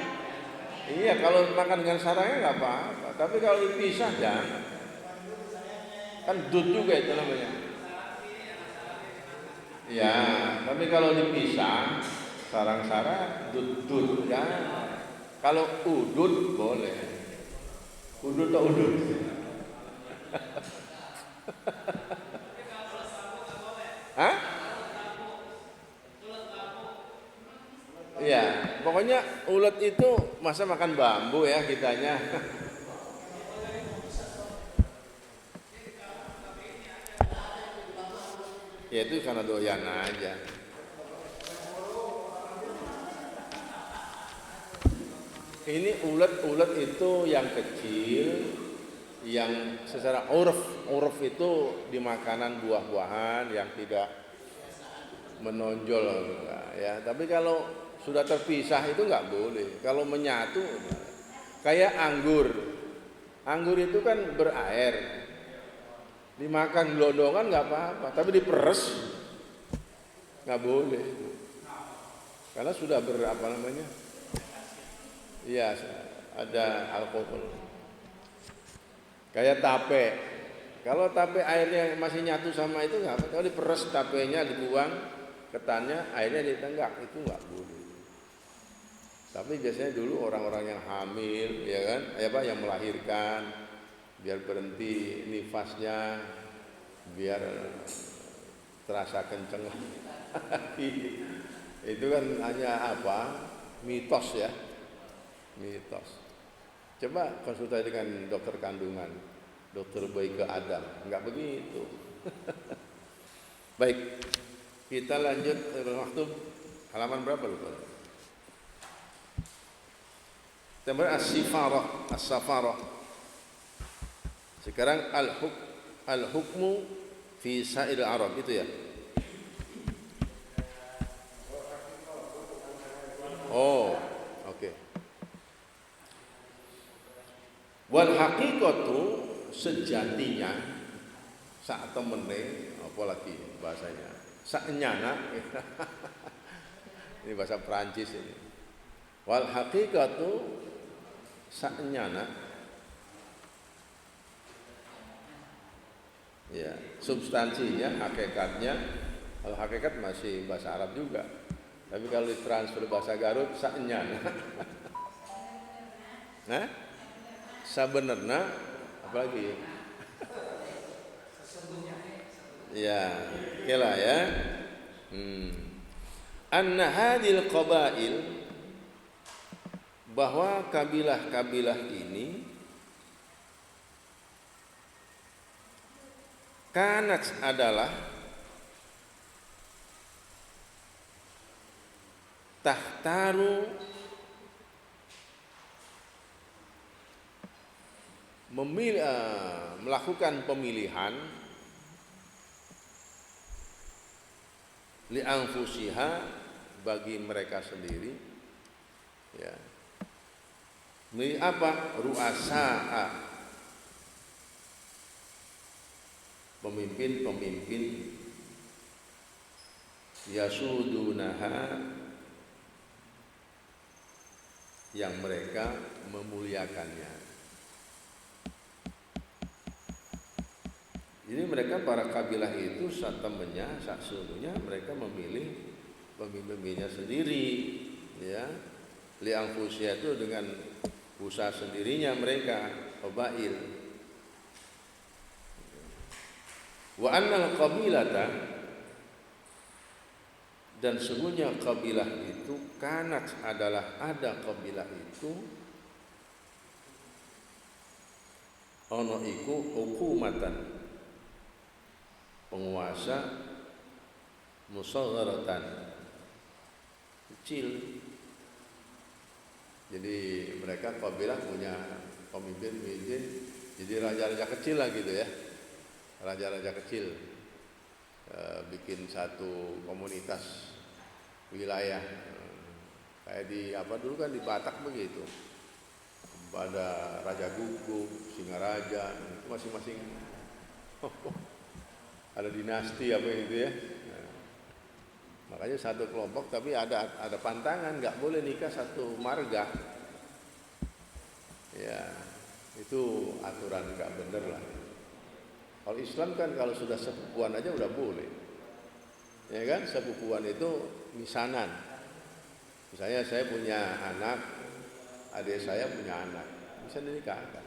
B: kalau makan dengan sarangnya nggak apa-apa. Tapi kalau dipisah jangan. Kan dud juga itu namanya. Ya, tapi kalau dipisah sarang-sarang dud ya. Kalau udud boleh. Udud atau udud? Hah? Iya, pokoknya ulet itu masa makan bambu ya kitanya. Ya itu karena doyan aja. Ini ulet itu yang kecil, yang secara urf itu di makanan buah-buahan yang tidak menonjol ya. Tapi kalau sudah terpisah itu nggak boleh. Kalau menyatu kayak anggur itu kan berair, dimakan gelondongan nggak apa-apa, tapi diperes nggak boleh karena sudah berapa namanya? Iya, ada alkohol. Kayak tape, kalau tape airnya masih nyatu sama itu nggak apa, kalau diperes tapenya dibuang, ketannya airnya ditenggak, itu nggak boleh. Tapi biasanya dulu orang-orang yang hamil, ya kan, yang melahirkan, biar berhenti nifasnya, biar terasa kenceng. Itu kan hanya mitos ya, mitos. Coba konsultasi dengan dokter kandungan, dokter Boyke Adam, nggak begitu. Baik, kita lanjut waktu halaman berapa lupa? Tempat as-safarah. Sekarang al-hukmu fi sa'il Arab itu ya. Oh, oke. Wal haqiqatu, sejatinya sak temene, apalagi bahasanya saknyana. Ini bahasa Prancis ini. Wal haqiqatu saknyana, ya, substansinya, hakikatnya. Kalau hakikat masih bahasa Arab juga, tapi kalau ditransfer bahasa Garut saknyana. Nah, sabenerna apalagi? Ya, kela ya. Anna hadil qabail, bahwa kabilah-kabilah ini kanat adalah tahtaru melakukan pemilihan li anfusiha, bagi mereka sendiri, ya. Ini apa? Ru'asa'a, pemimpin-pemimpin, yasudunaha, yang mereka memuliakannya. Jadi mereka para kabilah itu saat temennya, saat sungguhnya mereka memilih pemimpinnya sendiri, ya. Li anfusihim itu dengan usaha sendirinya mereka, qabail. Wa annal qabilata, dan sungguhnya kabilah itu kanat adalah ada kabilah itu ono iku hukumatan penguasa musagharatan kecil. Jadi mereka kabilah punya pemimpin, jadi raja-raja kecil lah gitu ya, raja-raja kecil, bikin satu komunitas wilayah, kayak di apa dulu kan di Batak begitu, ada Raja Guguk, Singaraja, itu masing-masing ada dinasti apa gitu ya. Makanya satu kelompok tapi ada pantangan, nggak boleh nikah satu marga. Ya, itu aturan nggak bener lah. Kalau Islam kan kalau sudah sepupuan aja udah boleh. Ya kan, sepupuan itu misanan. Misalnya saya punya anak, adik saya punya anak, bisa dinikahkan.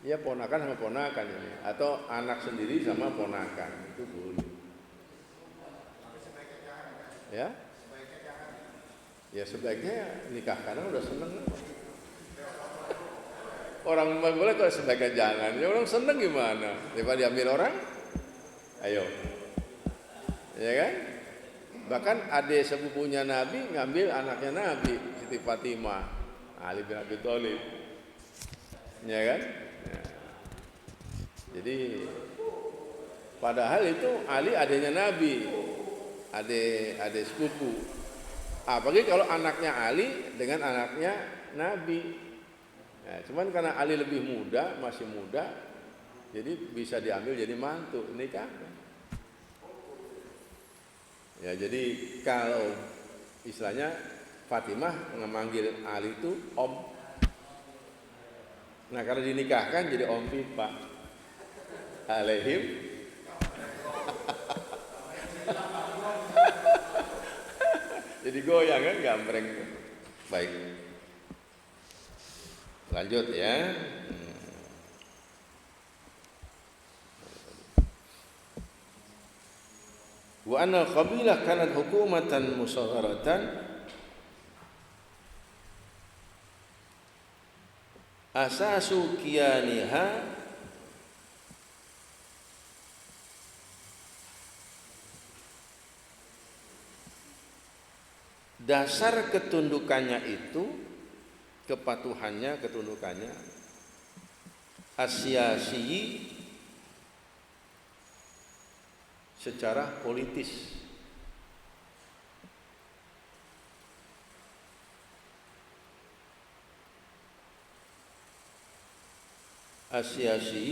B: Ya ponakan sama ponakan ini, atau anak sendiri sama ponakan, itu boleh. Ya, ya sebaiknya nikah karena udah seneng. Orang boleh kalau sebaiknya jangan. Ya orang seneng gimana? Daripada diambil orang, ayo, ya kan? Bahkan adik sepupunya Nabi ngambil anaknya Nabi, Siti Fatimah, Ali bin Abi Thalib, ya kan? Ya. Jadi padahal itu Ali adiknya Nabi. Adik sepupu. Apalagi kalau anaknya Ali dengan anaknya Nabi. Nah, cuman karena Ali lebih muda, masih muda, jadi bisa diambil jadi mantu, nikah. Ya, jadi kalau istilahnya Fatimah memanggil Ali itu Om. Nah, kalau dinikahkan jadi Om Pipa. Alaihim. Jadi goyang kan, gambreng. Baik. Lanjut ya. Wa anna qabilah kanat hukumatan musagharatan asasu qiyaniha dasar ketundukannya itu, kepatuhannya, ketundukannya asyasi secara politis. Asyasi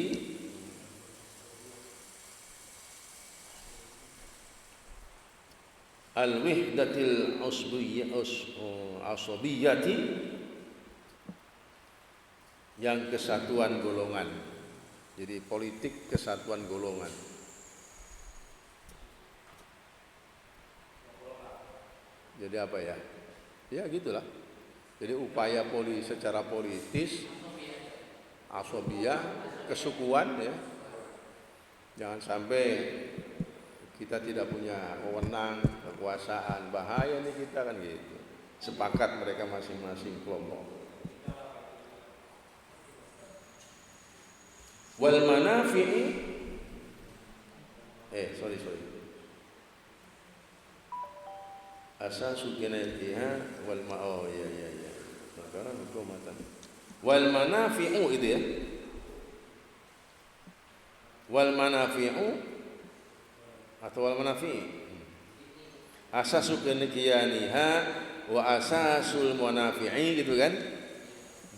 B: al-wihdatil asabiyati, yang kesatuan golongan. Jadi politik kesatuan golongan. Jadi apa ya? Ya gitulah. Jadi upaya secara politis asabiyah, kesukuan ya. Jangan sampai kita tidak punya wewenang, kekuasaan, bahaya nih kita kan gitu. Sepakat mereka masing-masing kelompok. Wal manafi'i sorry. Asasu kinayatiha wal iya. Maka hukumatan. Wal manafi'u itu ya. Wal manafi'u atau wal manafi, asasul kiyaniha wa asasul manafi'i gitu kan,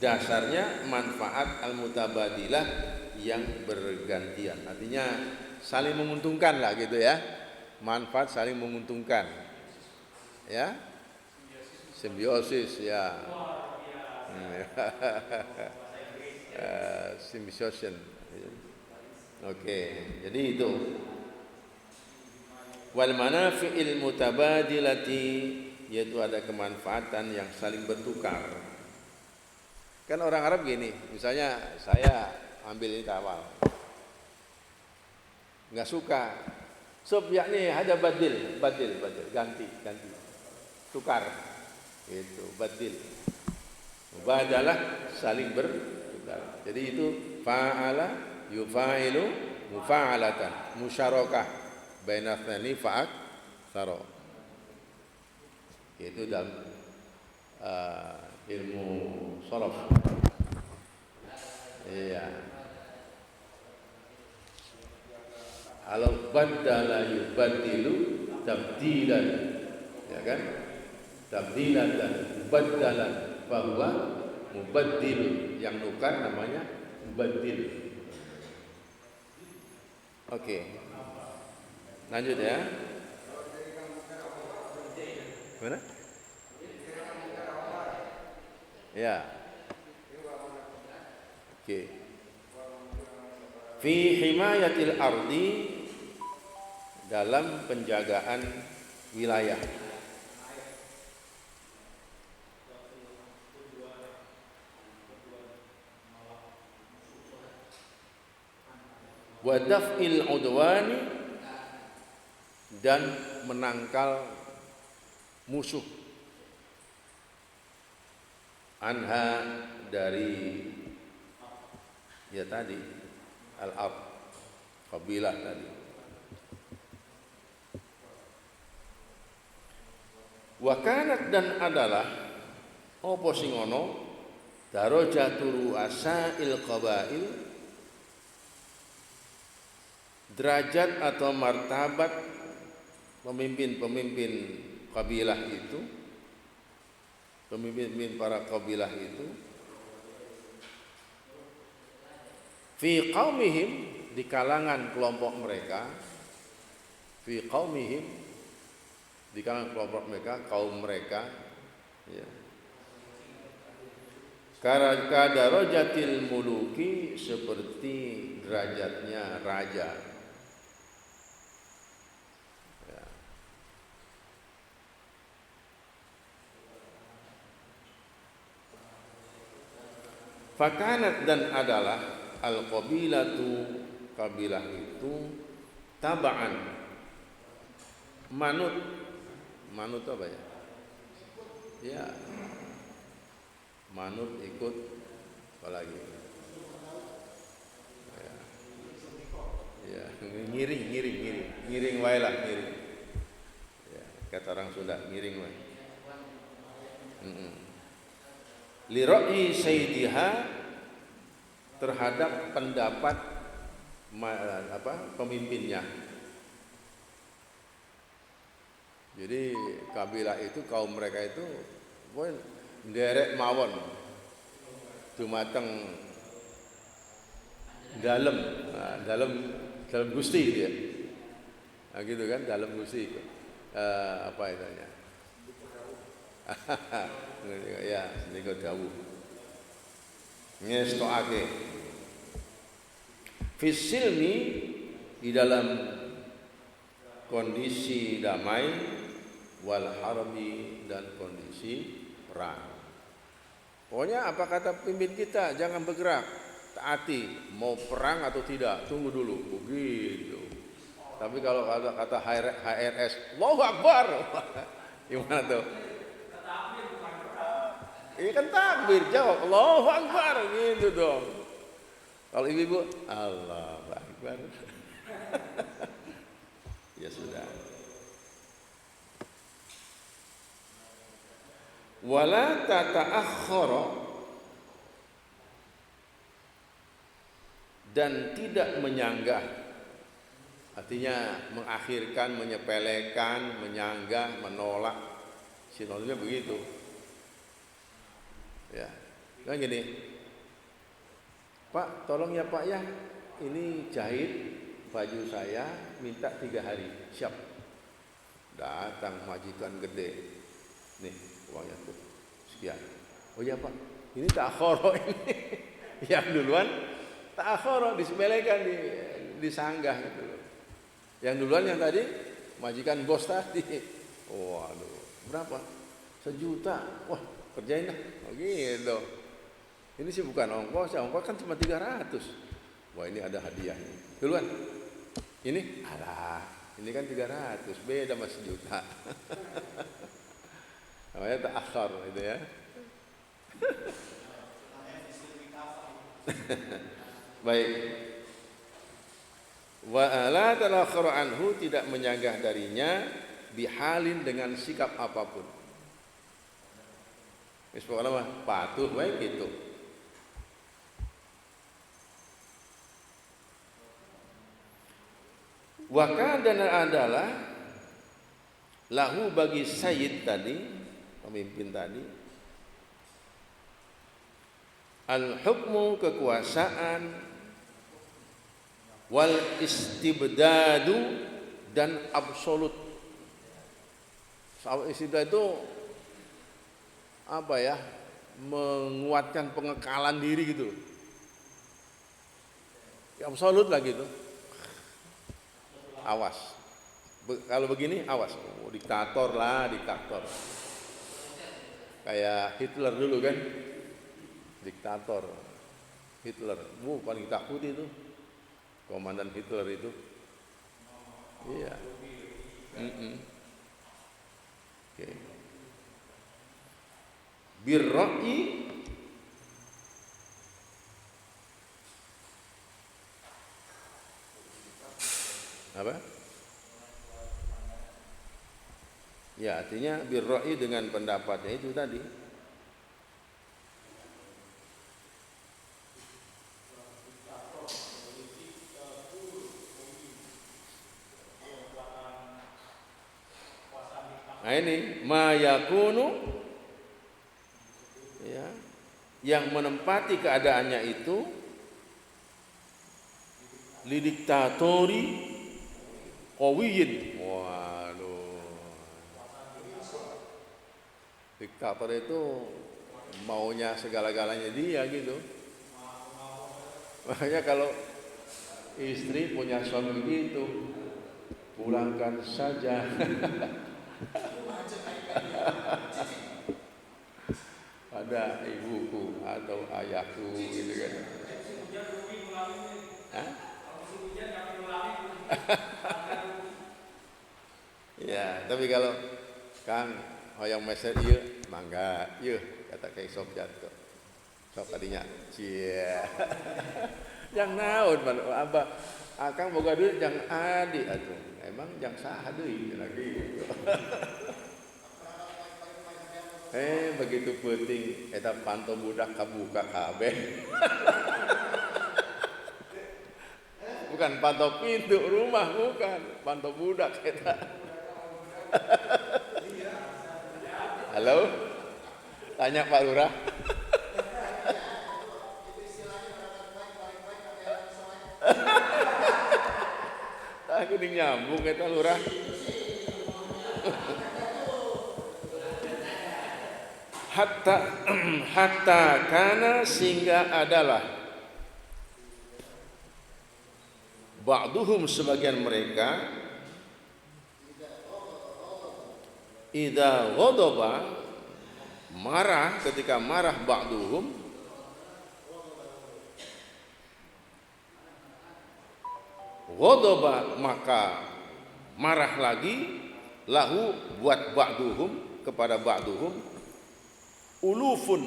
B: dasarnya manfaat al mutabadilah yang bergantian, artinya saling menguntungkan lah gitu ya, manfaat saling menguntungkan ya, simbiosis ya, symbiosis. Oke, jadi itu. Wal manafi'il mutabadilati, yaitu ada kemanfaatan yang saling bertukar. Kan orang Arab gini, misalnya saya ambil ini tawal, nggak suka, yakni ada badil, ganti, tukar, itu badil, mubadalah, saling bertukar. Jadi itu fa'ala yufa'ilu mufa'alatan, musyarakah baina tsani fa'ak saro. Itu dalam ilmu sharaf. Iya. Kalau badala yubadilu tabdilan, ya kan? Tabdilan dan badalan, bahwa mubaddil yang tukar namanya mubaddil. Oke. Lanjut ya. Mana? Ya. Oke. Fi himayatil ardi, dalam penjagaan wilayah. Wa daf'il udwani, dan menangkal musuh. Anha, dari ya tadi al-ard, kabilah tadi. Wa kanat, dan adalah apa sing ana darajatu ru'asail qabail, derajat atau martabat pemimpin-pemimpin kabilah itu, pemimpin para kabilah itu, fi qaumihim, di kalangan kelompok mereka, fi qaumihim, di kalangan kelompok mereka, kaum mereka, ya. Kadarajatil muluki, seperti derajatnya raja. Ya. Fakanat, dan adalah al-qabilatu, kabilah itu, taba'an, manut apa ya? Ya, manut, ikut, apalagi? Ya, ngiring wae lah, ngiring. Ya, kata orang Sunda, ngiring wae. Li ra'yi sayyidiha, terhadap pendapat pemimpinnya. Jadi kabilah itu, kaum mereka itu nderek mawon dumateng dalam Gusti dia. Nah, gitu kan, dalam Gusti itu. Apa itanya? Ya, niku dawuh. Ngestokake fisilmi, di dalam kondisi damai, wal harbi, dan kondisi perang. Pokoknya apa kata pimpin kita, jangan bergerak, taati, mau perang atau tidak, tunggu dulu, begitu. Tapi kalau kata HRS, Allahu Akbar, gimana tuh? Ini kan takbir, jawab Allahu Akbar, gitu dong. Kalau ibu-ibu, Allahu Akbar. Ya sudah. Wala tata'akhkhara, dan tidak menyanggah, artinya mengakhirkan, menyepelekan, menyanggah, menolak. Sinonimnya begitu. Ya, kan gini, Pak, tolong ya Pak ya, ini jahit baju saya, minta 3 hari, siap. Datang majikan gede, nih uangnya tuh, sekian. Oh ya Pak, ini ta'akhoro ini, yang duluan ta'akhoro, disepelekan, disanggah gitu. Yang duluan yang tadi majikan bos tadi. Waduh, berapa? 1 juta. Wah, kerjain dah. Oh, gitu. Ini sih bukan ongkos, ongkos kan cuma 300. Wah, ini ada hadiahnya. Duluan. Ini alah, ini kan 300, beda sama 1 juta. Namanya ta'akhir itu ya. Baik. Wa la talakharu anhu, tidak menyanggah darinya bihalin dengan sikap apapun. Wis pokoknya mah patuh wae gitu. Wa kadana adalah lahu bagi sayyid tadi, pemimpin tadi, al-hukmu kekuasaan, wal istibdadu dan absolut. Istibdad itu apa ya? Menguatkan pengekalan diri gitu. Absolut lah gitu. Awas. Kalau begini awas. Oh, diktator lah, diktator. Kayak Hitler dulu kan. Diktator. Hitler. Paling takut itu. Komandan Hitler itu. Iya. Oke. Birra'i apa? Ya, artinya birra'i dengan pendapatnya itu tadi. Nah ini mayakunu ya, yang menempati keadaannya itu lidiktatori qawiyin. Waduh. Diktator itu maunya segala-galanya dia gitu. Makanya kalau istri punya suami gitu, pulangkan saja. Pada ibuku atau ayahku gitu kan. Hah? Ya, tapi kalau Kang hoyong meser ieu mangga, ieu kata Kang sok jatuh. Sok kadinya. Cie. Yang naon abah Akang boga duit jang adi atuh. Emang jang saha deui lagi. Begitu penting eta pantau budak kabuka kabeh. Bukan pantau pintu rumah, bukan pantau budak eta. Halo? Tanya Pak Lurah. Aku nyambung eta Lurah. Hatta kana sehingga adalah ba'duhum sebagian mereka idza ghadaba marah, ketika marah ba'duhum ghadaba maka marah lagi lahu buat ba'duhum kepada ba'duhum ulufun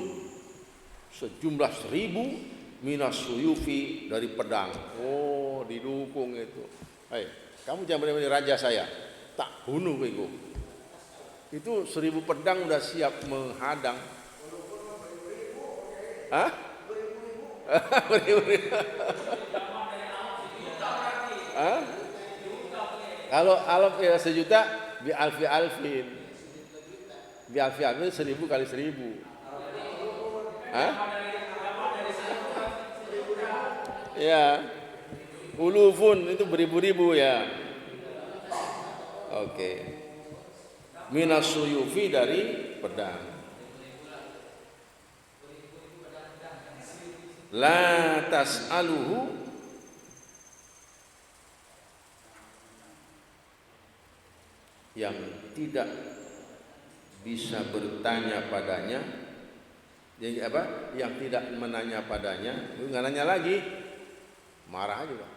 B: sejumlah 1000 minas suyufi dari pedang. Oh, didukung itu. Hei, kamu jangan berani raja saya. Tak bunuh kowe. Itu 1000 pedang udah siap menghadang. Hah? Hah? Kalau alaf ya 1 juta bi alfi alfin. Bi alfi alfin 1000 kali 1000. Hah? Ya, ulufun itu beribu-ribu ya. Oke. Minas suyufi dari pedang. La tas'aluhu yang tidak bisa bertanya padanya, jadi apa? Yang tidak menanya padanya, itu nggak nanya lagi, marah aja Pak.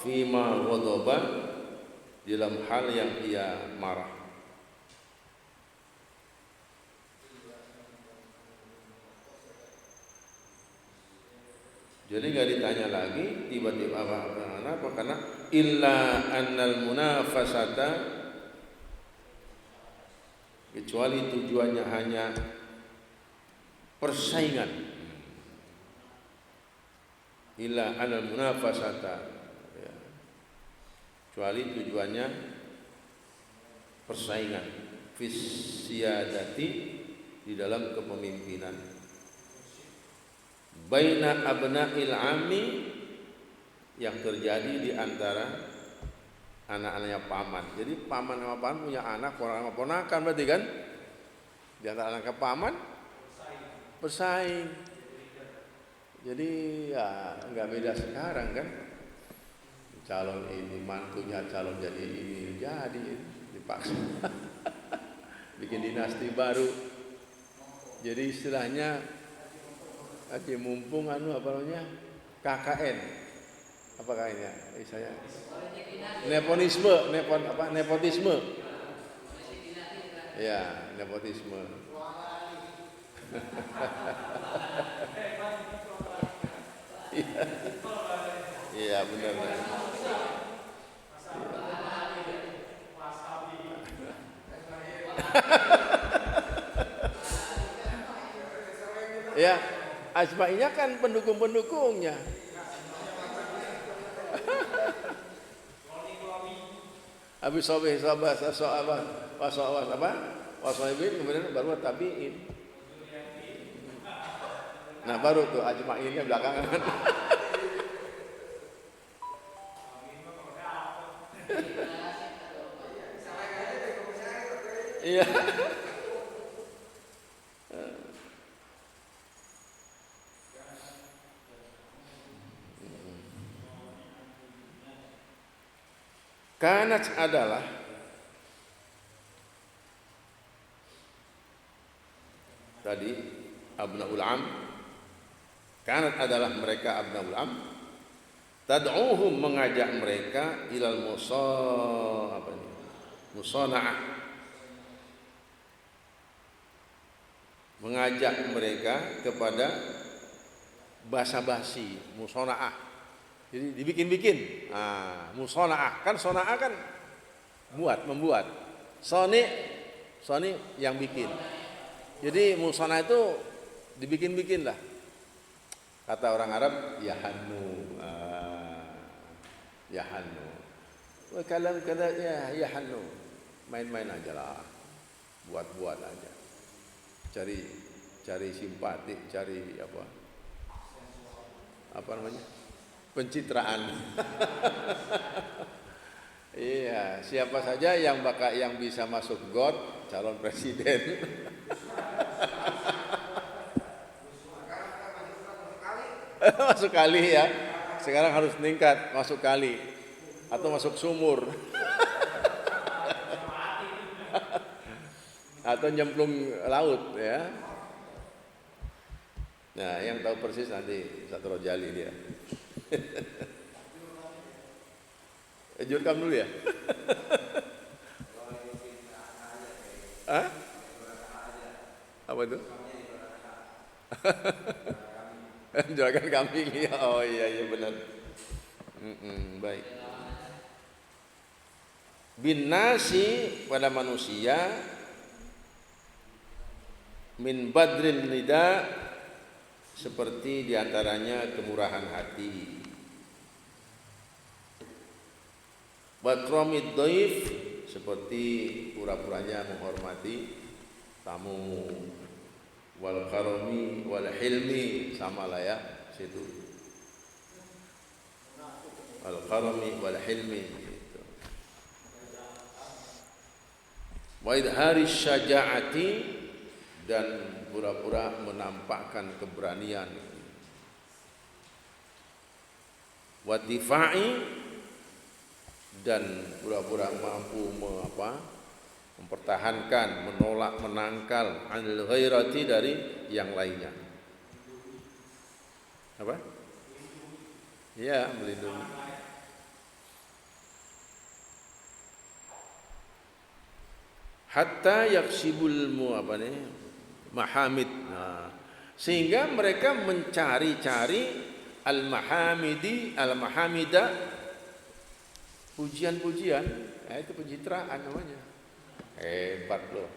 B: Fima ghadaba, dalam hal yang ia marah. Jadi nggak ditanya lagi, tiba-tiba apa? Karena illa annal munafasata, kecuali tujuannya hanya persaingan. Illa annal munafasata, ya. Kecuali tujuannya persaingan fisiyadati, di dalam kepemimpinan. Baina abna'il ammi, yang terjadi di antara anak-anaknya paman. Jadi paman sama paman punya anak, ponakan sama ponakan berarti kan? Di antara anak paman bersaing. Jadi ya nggak beda sekarang kan? Calon ini mantunya calon jadi ini, jadi dipaksa bikin dinasti baru. Jadi istilahnya Haji mumpung apa namanya KKN, apa KKN-nya? Saya nepotisme, ya nepotisme. Iya benar. Ya. Asma'inya kan pendukung-pendukungnya. Habis sobeh sabah wasoibin, kemudian baru tabiin. Nah baru tuh ajma'innya belakangan. Iya. Kanat adalah tadi abnaul am, kanat adalah mereka abnaul am, tad'uhum, mengajak mereka ilal musana'ah, mengajak mereka kepada basa-basi, musana'ah. Jadi dibikin-bikin. Musona'ah, kan sona'ah kan membuat. Soni yang bikin. Jadi musona'ah itu dibikin-bikin lah. Kata orang Arab, yahannu. Yahannu. Kalam ya hannu. Main-main aja lah. Buat-buat aja. Cari simpati, cari apa namanya? Pencitraan. Iya, siapa saja yang bisa masuk got calon presiden. Masuk kali ya. Sekarang harus meningkat, masuk kali atau masuk sumur. Atau nyemplung laut ya. Nah, yang tahu persis nanti Satro Jali dia. Jurkam dulu ya. Hah? Apa itu? Juragan kambing. Oh iya benar. Baik. Bin nasi, pada manusia, min badril nida, seperti diantaranya kemurahan hati. Bakromid doif, seperti pura-puranya menghormati tamu. Wal karomi wal hilmi, sama lah ya situ. Al karomi wal hilmi gitu. Wa idhari syaja'ati, dan pura-pura menampakkan keberanian. Wa difa'i, dan pura-pura mampu mempertahankan, menolak, menangkal anil ghairati dari yang lainnya. Apa? Ya, melindungi. Hatta yaksibul mahamid. Nah, sehingga mereka mencari-cari al-mahamida, pujian-pujian, itu pencitraan namanya. Hebat loh,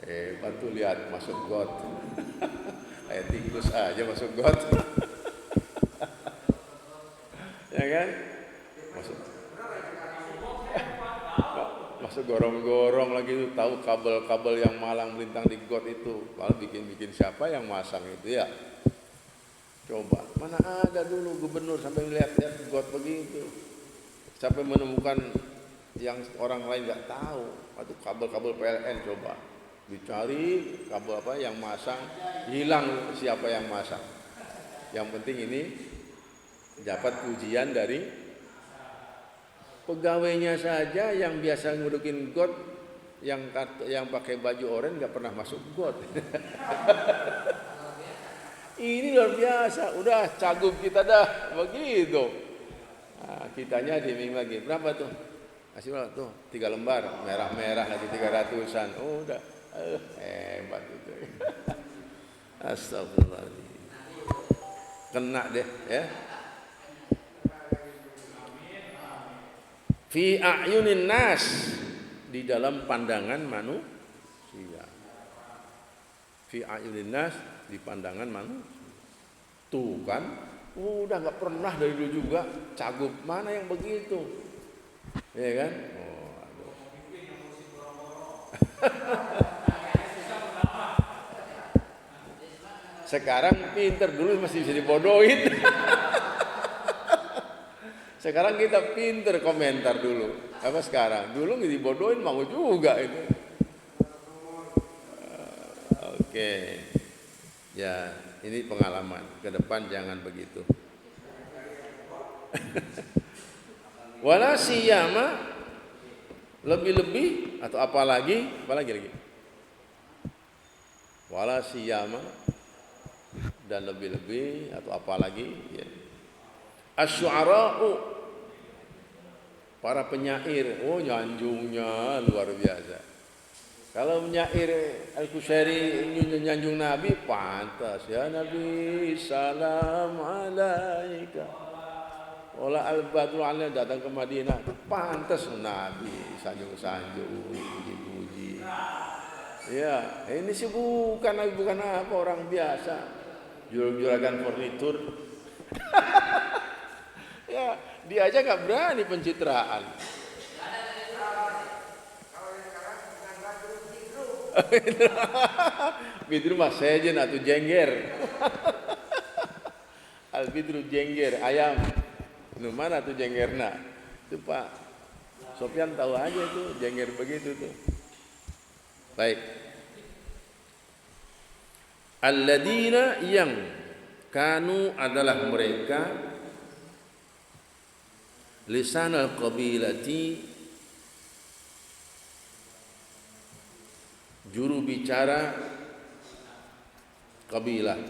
B: hebat tuh, lihat masuk got. Kayak tikus aja masuk got. Ya kan? Masuk gorong-gorong lagi itu, tahu kabel-kabel yang malang melintang di got itu, malah bikin siapa yang masang itu ya? Coba, mana ada dulu gubernur sampai lihat-lihat got begitu, sampai menemukan yang orang lain nggak tahu. Itu kabel-kabel PLN, coba dicari kabel apa yang masang, hilang siapa yang masang. Yang penting ini dapat pujian dari pegawainya saja yang biasa ngurukin got, yang pakai baju oranye nggak pernah masuk got. Ini luar biasa, udah cagup kita dah begitu. Nah, kitanya diiming lagi, berapa tuh? Kasih berapa tuh? 3 lembar, merah-merah lagi 300-an. Oh, udah, hebat itu. Astagfirullahaladzim. Kena deh, ya. Fi a'yunin nas, di dalam pandangan manusia. Fi a'yunin nas, di pandangan manusia. Tuh kan, udah nggak pernah dari dulu juga cagup, mana yang begitu, ya kan? Oh, aduh. Sekarang pinter, dulu masih bisa dibodohin. Sekarang kita pinter komentar dulu. Apa sekarang? Dulu nggak dibodohin mau juga itu. Oke. Ya, ini pengalaman. Ke depan jangan begitu. Wala siyama, lebih-lebih atau apalagi lagi. Wala siyama, dan lebih-lebih atau apalagi ya. Asy'ara'u, para penyair, oh nyanjungnya luar biasa. Kalau menyair Al-Qusairi nyanjung Nabi, pantas ya Nabi, salam alaika. Olah al-badru alaina, datang ke Madinah, pantas Nabi sanjung-sanjung, puji-puji. Ya, ini sih bukan Nabi, bukan apa, orang biasa, juragan furnitur. Ya, dia aja nggak berani pencitraan. Bidru mah sejen atau jengger. Al bidru jengger, ayam. Nu mana tuh jenggerna? Itu Pak Sofyan tahu aja itu jengger begitu tuh. Baik. Alladzina, yang kanu adalah mereka, lisanal qabilati, juru bicara kabilah.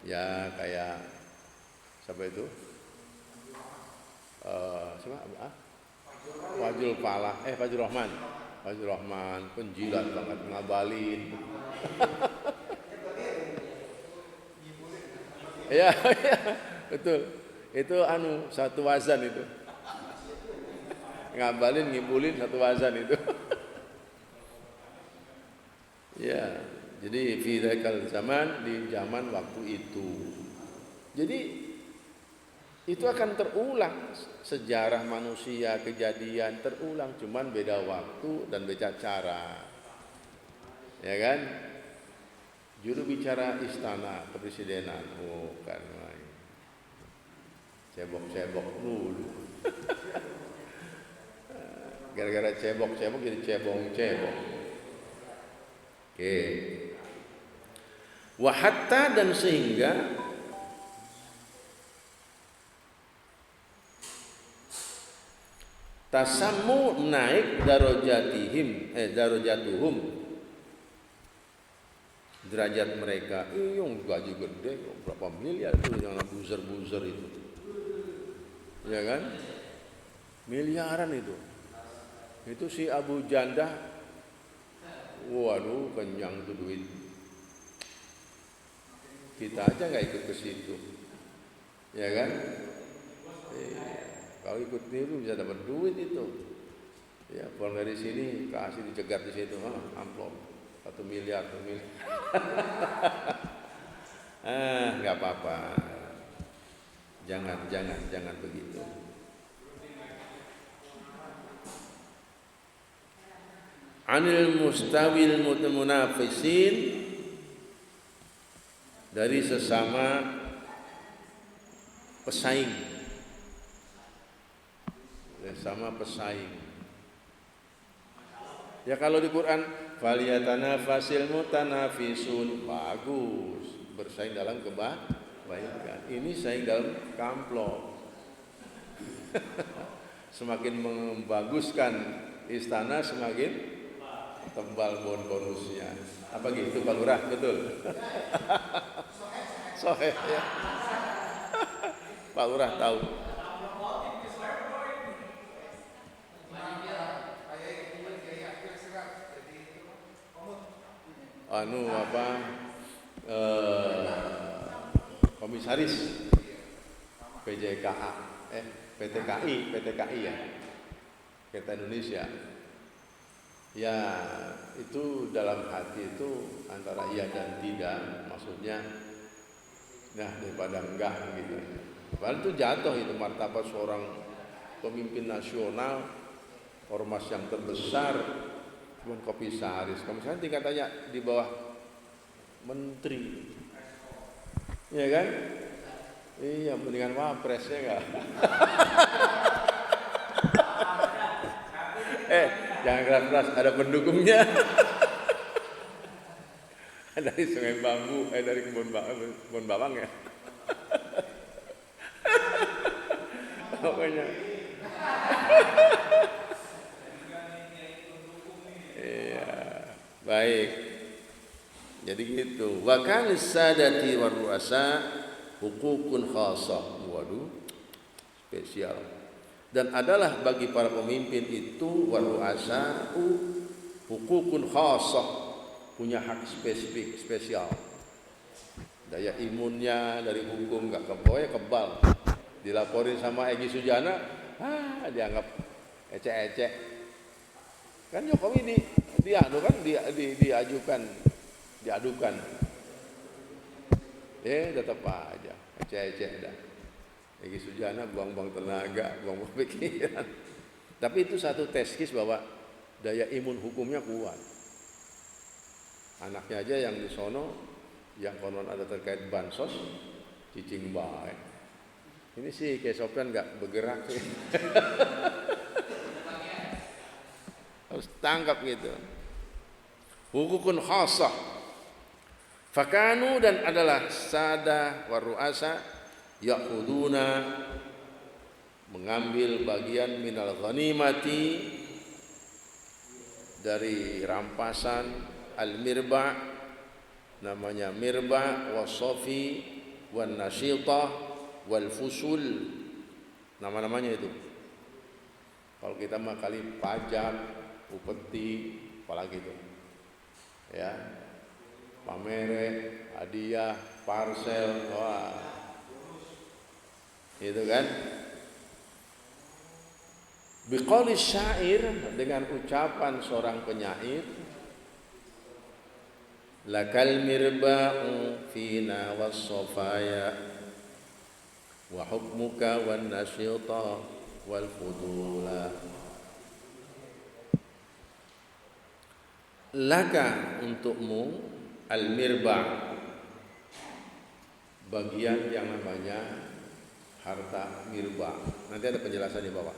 B: Ya kayak siapa itu? Siapa? Fajrul Rahman, penjilat banget, ngabalin. Ya, betul. Itu satu wazan itu. Ngabalin, ngibulin satu wazan itu. Ya, jadi fi dzakal zaman, di zaman waktu itu. Jadi itu akan terulang, sejarah manusia, kejadian terulang, cuman beda waktu dan beda cara. Ya kan? Juru bicara istana kepresidenan, kan main. Cebok-cebok dulu. Gara-gara cebok-cebok jadi cebong-cebok. Oke. Wa hatta, dan sehingga Tasammu naik darajatuhum, derajat mereka. Yang gaji gede berapa miliar itu yang buzzer itu. Ya kan? Miliaran itu. Itu si Abu Janda, waduh kenyang tuh duit. Kita aja nggak ikut ke situ, ya kan? Kalau ikut niru bisa dapat duit itu. Ya, pulang dari sini kasih dicegat di situ, amplop 1 miliar, 2 miliar. Nggak apa-apa. Jangan begitu. Anil mustawil munafisin, dari sesama pesaing. Ya kalau di Quran faliyatanafasil mutanafisun, bagus, bersaing dalam kebaikan. Ini saing dalam kamplok. Semakin membaguskan istana semakin tebal bonusnya. Apa gitu Pak Lurah? Betul. Soheh ya. Pak Lurah tahu. Komisaris PJKA, PTKI ya, Kereta Indonesia. Ya itu dalam hati itu antara iya dan tidak, maksudnya nah daripada enggak gitu. Padahal itu jatuh itu martabat seorang pemimpin nasional, ormas yang terbesar, cuma komisaris tingkatannya di bawah menteri, ya kan? Iya, mendingan wapres ya enggak? Jangan keras-keras, ada pendukungnya. Dari Sungai Bambu, dari kebun bawang ya. Pokoknya. Iya, baik. Jadi gitu. Wa kana sadati war ru'asa hukukun khassah. Waduh, spesial. Dan adalah bagi para pemimpin itu war ru'asa hukukun khassah, punya hak spesifik, spesial. Daya imunnya dari hukum enggak kebal. Dilaporin sama Egy Sujana, dianggap ecek-ecek. Kan Jokowi diadukan. Tetap aja ecek-ecek dah. Egy Sujana buang-buang tenaga, buang-buang pikiran. Tapi itu satu teskis bahwa daya imun hukumnya kuat. Anaknya aja yang di sono, yang konon ada terkait bansos, cicing baik. Ini sih kayak Sofyan nggak bergerak sih. Harus tangkap gitu. Hukukun khassah. Fakanu, dan adalah sada war ru'asa ya'khuduna, mengambil bagian minal ghanimati, dari rampasan al-mirba, namanya mirba, wasofi, wan nasyitah, wal fusul, nama-namanya itu. Kalau kita mah kali pajak, upeti, apalagi itu. Ya. Pamere, hadiah, parsel, wah. Itu kan? Biqauli syair, dengan ucapan seorang penyair, lakal mirba'u fina was-safaya wa hukmuka wan nasyita wal fudula. Laka, untukmu, al-mirba', bagian yang namanya harta mirba. Nanti ada penjelasan di bawah.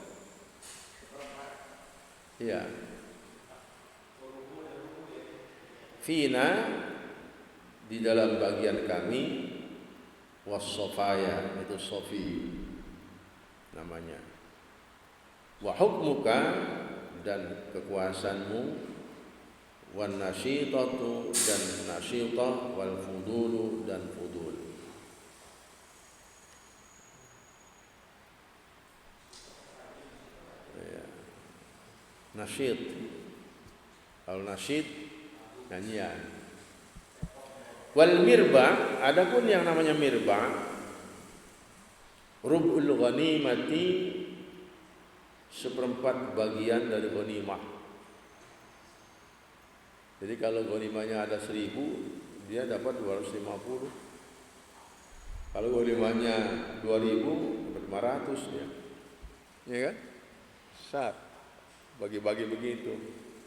B: Iya. Fina, di dalam bagian kami, was-safaya, itu sofi namanya. wa hukmuka dan kekuasaanmu, wan nasyitatu dan nasyitah, wal fudulu dan fudul. Ya. Nasyid, al nasyid nyanyian. Wal mirba, adapun yang namanya mirba, rub'ul ghanimati, seperempat bagian dari ghanimah. Jadi kalau ghanimahnya ada 1000, dia dapat 250. Kalau ghanimahnya 2000, dapat 500 dia. Ya kan? Sat. Bagi-bagi begitu.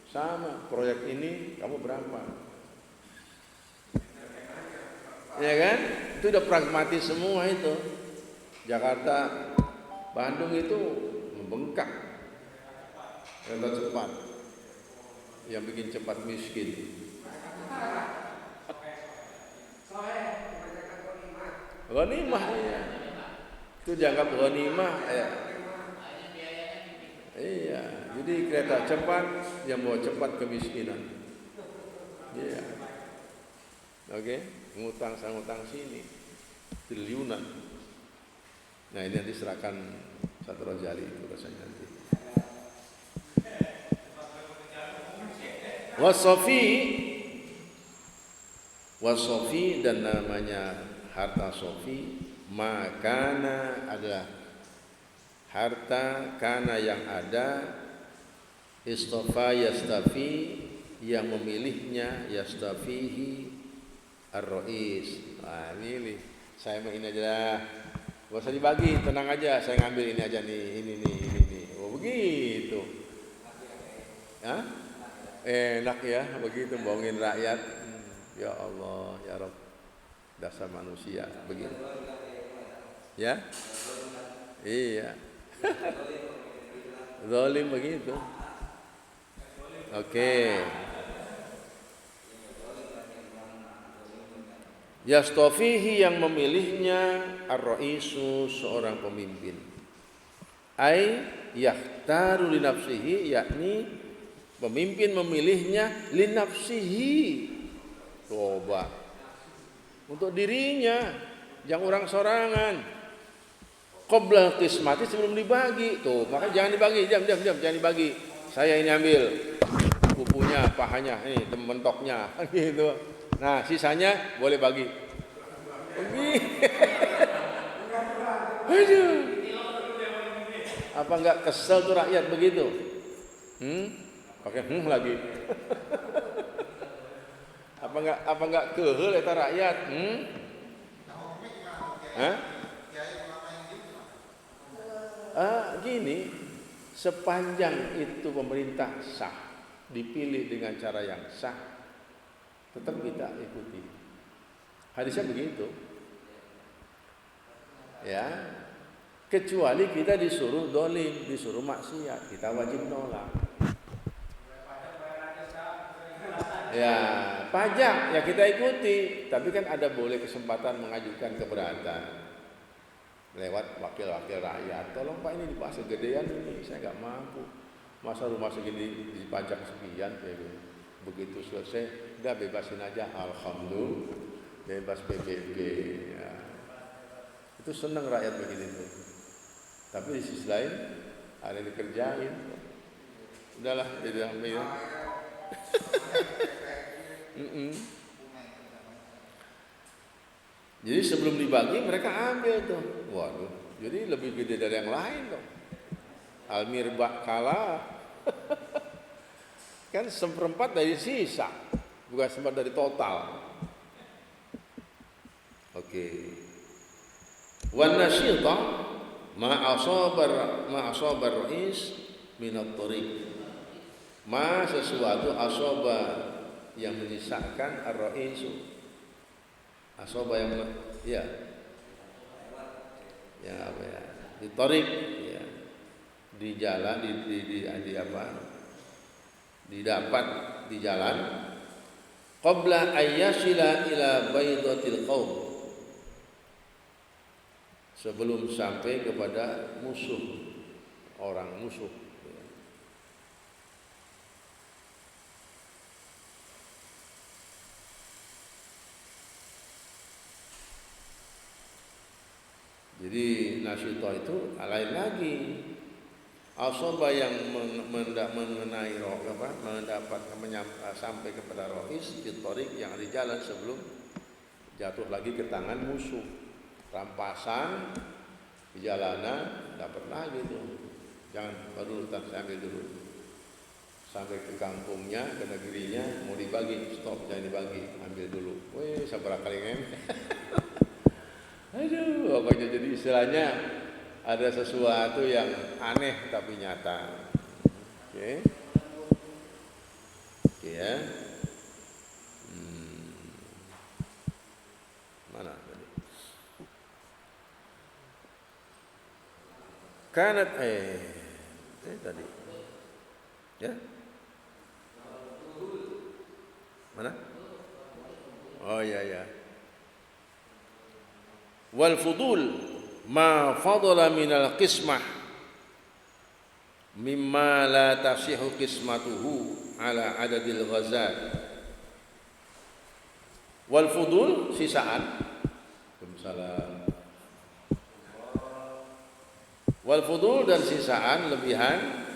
B: Sama, proyek ini kamu berapa? Ya kan? Itu udah pragmatis semua itu. Jakarta, Bandung itu membengkak. Kereta cepat. Yang bikin cepat miskin. Ghanimah ya. Itu dianggap ghanimah ya. Iya, jadi kereta cepat yang mau cepat kemiskinan. Iya. Oke, ngutang sana ngutang sini triliunan. Nah, ini nanti serahkan Satu Rojali itu rasanya nanti. Wasofi dan namanya harta sofi, makana adalah harta kana yang ada, istofa yastafi yang memilihnya, yastafihi ar-rais. Nah, milih. Saya mau ini aja dah. Gak usah dibagi, tenang aja, saya ngambil ini aja nih, ini nih. Oh begitu. Hah? Enak ya, begitu bohongin rakyat. Ya Allah, ya Rabb, dasar manusia begitu. Ya? Iya. Zalim begitu. Oke. Yastofihi yang memilihnya ar-raisu seorang pemimpin. Ai yahtaru li nafsihi, yakni pemimpin memilihnya li nafsihi. Coba. Untuk dirinya, jangan orang sorangan. Qabla qismati, sebelum dibagi. Tuh, maka jangan dibagi, diam, jangan dibagi. Saya ini ambil kupunya, pahanya, ini mentoknya gitu. Nah, sisanya boleh bagi. Aduh. Apa enggak kesel tuh rakyat begitu? Pakai lagi. Apa enggak kehel eta rakyat? Gini, sepanjang itu pemerintah sah, dipilih dengan cara yang sah, tetap kita ikuti. Hadisnya begitu. Ya. Kecuali kita disuruh dolim, disuruh maksiat, kita wajib nolak. Ya, pajak ya kita ikuti, tapi kan ada boleh kesempatan mengajukan keberatan lewat wakil-wakil rakyat. Tolong Pak, ini dipasang gedean ini, saya nggak mampu. Masa rumah segini dipajak sekian kayak gitu. Begitu selesai, udah bebasin aja, alhamdulillah, bebas PBB. Ya. Itu senang rakyat begini tuh. Tapi di sisi lain ada yang dikerjain. Udahlah, tidak ambil. Jadi sebelum dibagi mereka ambil tuh. Waduh, jadi lebih gede dari yang lain tuh. Al-mirbah kalah. Kan seperempat dari sisa, bukan seperempat dari total. Oke. Wan nasyita ma asabar rais min at-tariq. Ma sesuatu asaba yang menyisakan ar-raisu. Asaba yang ya. Ya apa ya? Di tariq ya. Di jalan di apa? Didapat di jalan qabla ayyasila ila baydatil qaum, sebelum sampai kepada musuh, orang musuh. Jadi nasyitah itu lain lagi. Asoba yang mengenai roh apa mendapat sampai kepada rohis fitorik yang di jalan sebelum jatuh lagi ke tangan musuh. Rampasan di jalanan dapat lagi tuh. Jangan baru saya ambil dulu. Sampai ke kampungnya, ke negerinya mau dibagi, stop jangan dibagi, ambil dulu. Wih, sabar kali ngem. Aduh, pokoknya jadi istilahnya ada sesuatu yang aneh tapi nyata. Oke. Oke ya. Mana tadi? Kanat tadi. Ya. Mana? Oh ya. Wal fudul ma fadala minal qismah mimma la tasihu qismatuhu ala adadil ghazal. Wal fudul sisaan. Waalaikumsalam. Wal fudul dan sisaan lebihan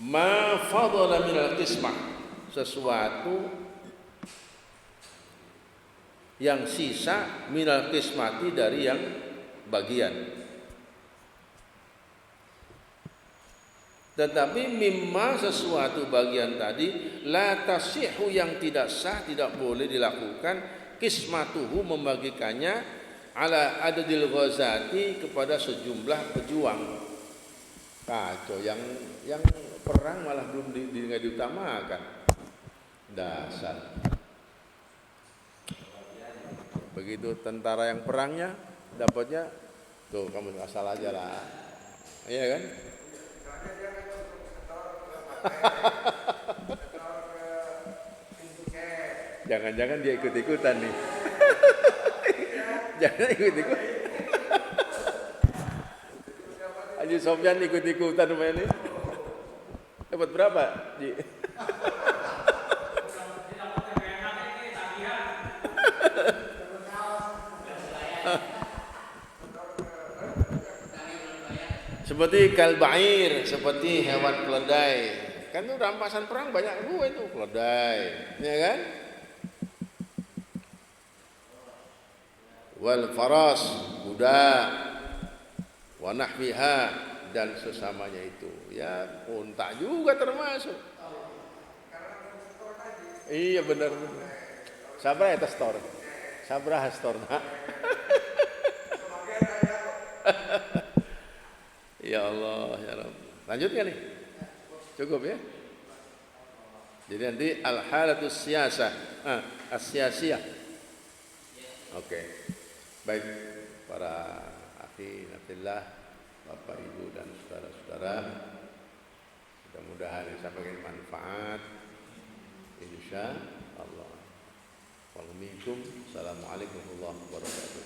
B: ma fadala minal qismah, sesuatu yang sisa minal qismati dari yang bagian. Tetapi mimma sesuatu bagian tadi la tasihu yang tidak sah, tidak boleh dilakukan qismatuhu membagikannya ala adadil ghazati kepada sejumlah pejuang. Kacau, yang perang malah belum diutamakan. Dasar. Begitu tentara yang perangnya dapatnya tuh kamu asal aja lah, iya kan? Jangan-jangan dia ikut-ikutan nih. Jangan ikut-ikut. Haji Sofyan ikut-ikutan rumah ini. Dapat berapa, Ji? Seperti kalbair, seperti hewan keledai. Kan itu rampasan perang banyak itu keledai, ya kan? Wal faras, kuda, wa nahwiha dan sesamanya itu. Ya, unta juga termasuk. Iya benar. Sabra eta store. Sabra store. Ya Allah, ya Rabb. Lanjutkan nih. Cukup ya. Jadi nanti al-halatus siyasah, as-siyasiyah. Oke. Baik para akhi natillah, Bapak Ibu dan saudara-saudara. Mudah-mudahan disampaikan manfaat. Insyaallah. Waalaikumsalam warahmatullahi wabarakatuh.